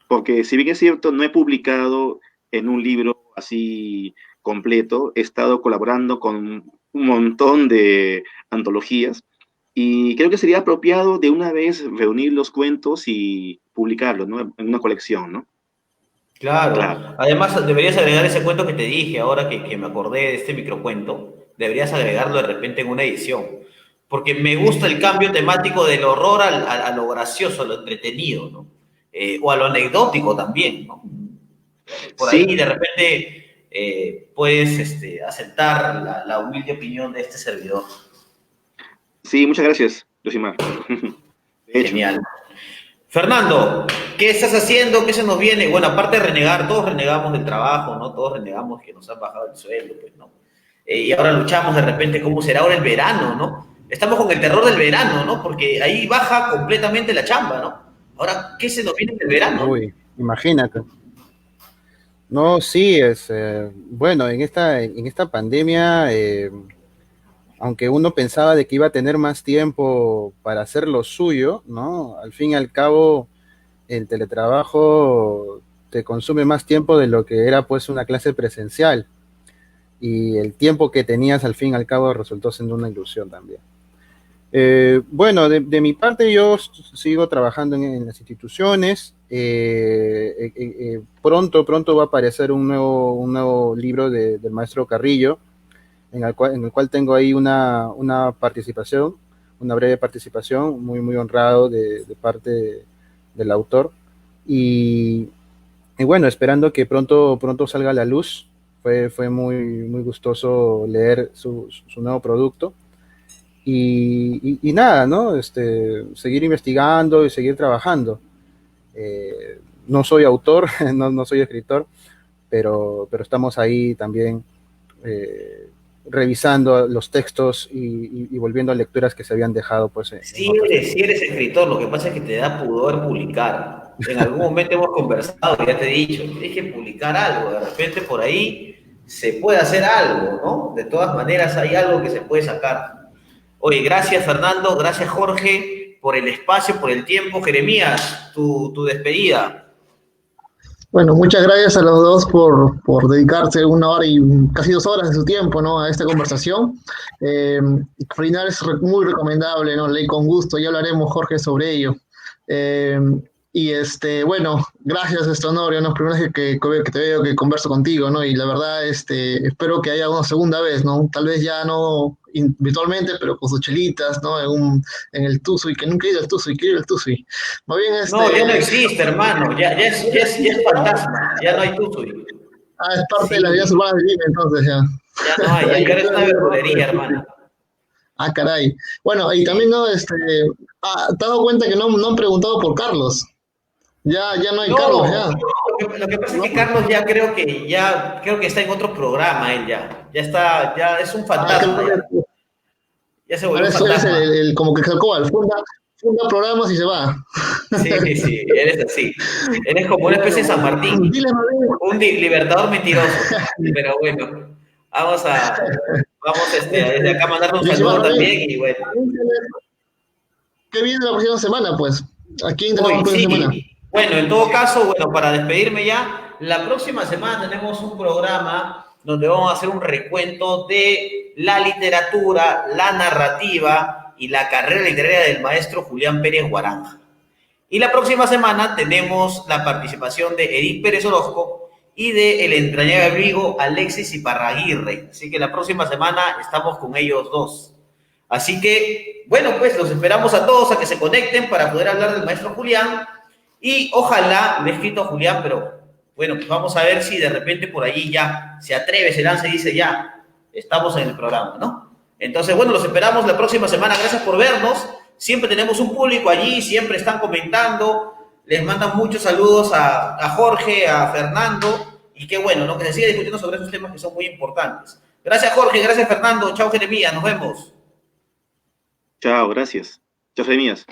Porque si bien es cierto, no he publicado en un libro así completo, he estado colaborando con un montón de antologías y creo que sería apropiado de una vez reunir los cuentos y publicarlos, ¿no? En una colección, ¿no? Claro. Claro. Además, deberías agregar ese cuento que te dije ahora que me acordé de este microcuento. Deberías agregarlo de repente en una edición. Porque me gusta el cambio temático del horror a lo gracioso, a lo entretenido, ¿no? O a lo anecdótico también, ¿no? Por Sí, ahí de repente puedes aceptar la humilde opinión de este servidor. sí, muchas gracias, Josimar. De hecho. Genial. Fernando, ¿qué estás haciendo? ¿Qué se nos viene? Bueno, aparte de renegar, todos renegamos del trabajo, ¿no? Todos renegamos que nos han bajado el sueldo, pues, ¿no? Y ahora luchamos de repente cómo será ahora el verano, ¿no? Estamos con el terror del verano, ¿no? Porque ahí baja completamente la chamba, ¿no? Ahora, ¿qué se nos viene del verano? Uy, imagínate. No, sí, bueno, en esta pandemia, aunque uno pensaba de que iba a tener más tiempo para hacer lo suyo, ¿no? Al fin y al cabo, el teletrabajo te consume más tiempo de lo que era pues una clase presencial. Y el tiempo que tenías al fin y al cabo resultó siendo una ilusión también. Bueno, de mi parte yo sigo trabajando en las instituciones. Pronto va a aparecer un nuevo libro del maestro Carrillo, en el cual tengo ahí una participación, una breve participación, muy honrado de parte del autor. Y, y bueno, esperando que pronto salga a la luz. Fue muy gustoso leer su nuevo producto. Y nada, ¿no? Seguir investigando y seguir trabajando. No soy autor, no soy escritor, pero estamos ahí también eh, revisando los textos y volviendo a lecturas que se habían dejado pues en otros Sí tiempos. eres escritor, lo que pasa es que te da pudor publicar. En algún momento hemos conversado, ya te he dicho, tienes que publicar algo, de repente por ahí se puede hacer algo, ¿no? De todas maneras hay algo que se puede sacar. Oye, gracias Fernando, gracias Jorge por el espacio, por el tiempo. Jeremías, tu despedida. Bueno, muchas gracias a los dos por dedicarse 1 hora y casi 2 horas de su tiempo, ¿no? A esta conversación. Final es muy recomendable, ¿no? Ley con gusto, ya hablaremos, Jorge, sobre ello. Eh, bueno, gracias, Honorio, ¿no? Primera vez que te veo, que converso contigo, ¿no? Y la verdad, espero que haya una segunda vez, ¿no? Tal vez ya no virtualmente, pero con sus chelitas, ¿no? En el Tuzui, que nunca he ido al Tuzui, quiero ir al Tuzui. Más bien, No, ya no existe, hermano, ya es fantasma, ya no hay Tutuy. Es parte de las vidas Sí, urbanas de Lima, entonces ya. ya no hay, Hay ya que eres una verdulería, hermano. caray. Bueno, y también, Sí. ¿no? ¿Te has dado cuenta que no han preguntado por Carlos? Ya no hay Carlos, No, ya. lo que pasa es No, que Carlos ya creo que está en otro programa, él ya está, ya es un creo fantasma, que ya se volvió ahora un eso es fantasma. como que sacó al funda programas y se va. Sí, sí, eres así. Eres como una Bueno, especie de San Martín, dile más bien, un libertador mentiroso. Pero bueno, vamos desde acá a mandarle un Yoshimar, saludo más bien, también y bueno. ¿qué viene la próxima semana, pues? ¿A quién tenemos Hoy la próxima semana? sí. Bueno, en todo caso, bueno, para despedirme ya, la próxima semana tenemos un programa donde vamos a hacer un recuento de la literatura, la narrativa y la carrera literaria del maestro Julián Pérez Guaranja. Y la próxima semana tenemos la participación de Edith Pérez Orozco y de el entrañable amigo Alexis Iparraguirre. Así que la próxima semana estamos con ellos dos. Así que, bueno, pues los esperamos a todos a que se conecten para poder hablar del maestro Julián. Y ojalá, le he escrito a Julián, pero bueno, pues vamos a ver si de repente por ahí ya se atreve, se lanza y dice ya, estamos en el programa, ¿no? Entonces, bueno, los esperamos la próxima semana. Gracias por vernos. Siempre tenemos un público allí, siempre están comentando. Les mandan muchos saludos a Jorge, a Fernando. Y qué bueno, ¿no? Que se siga discutiendo sobre esos temas que son muy importantes. Gracias, Jorge. Gracias, Fernando. Chao, Jeremías. Nos vemos. Chao, gracias. Chao, Jeremías.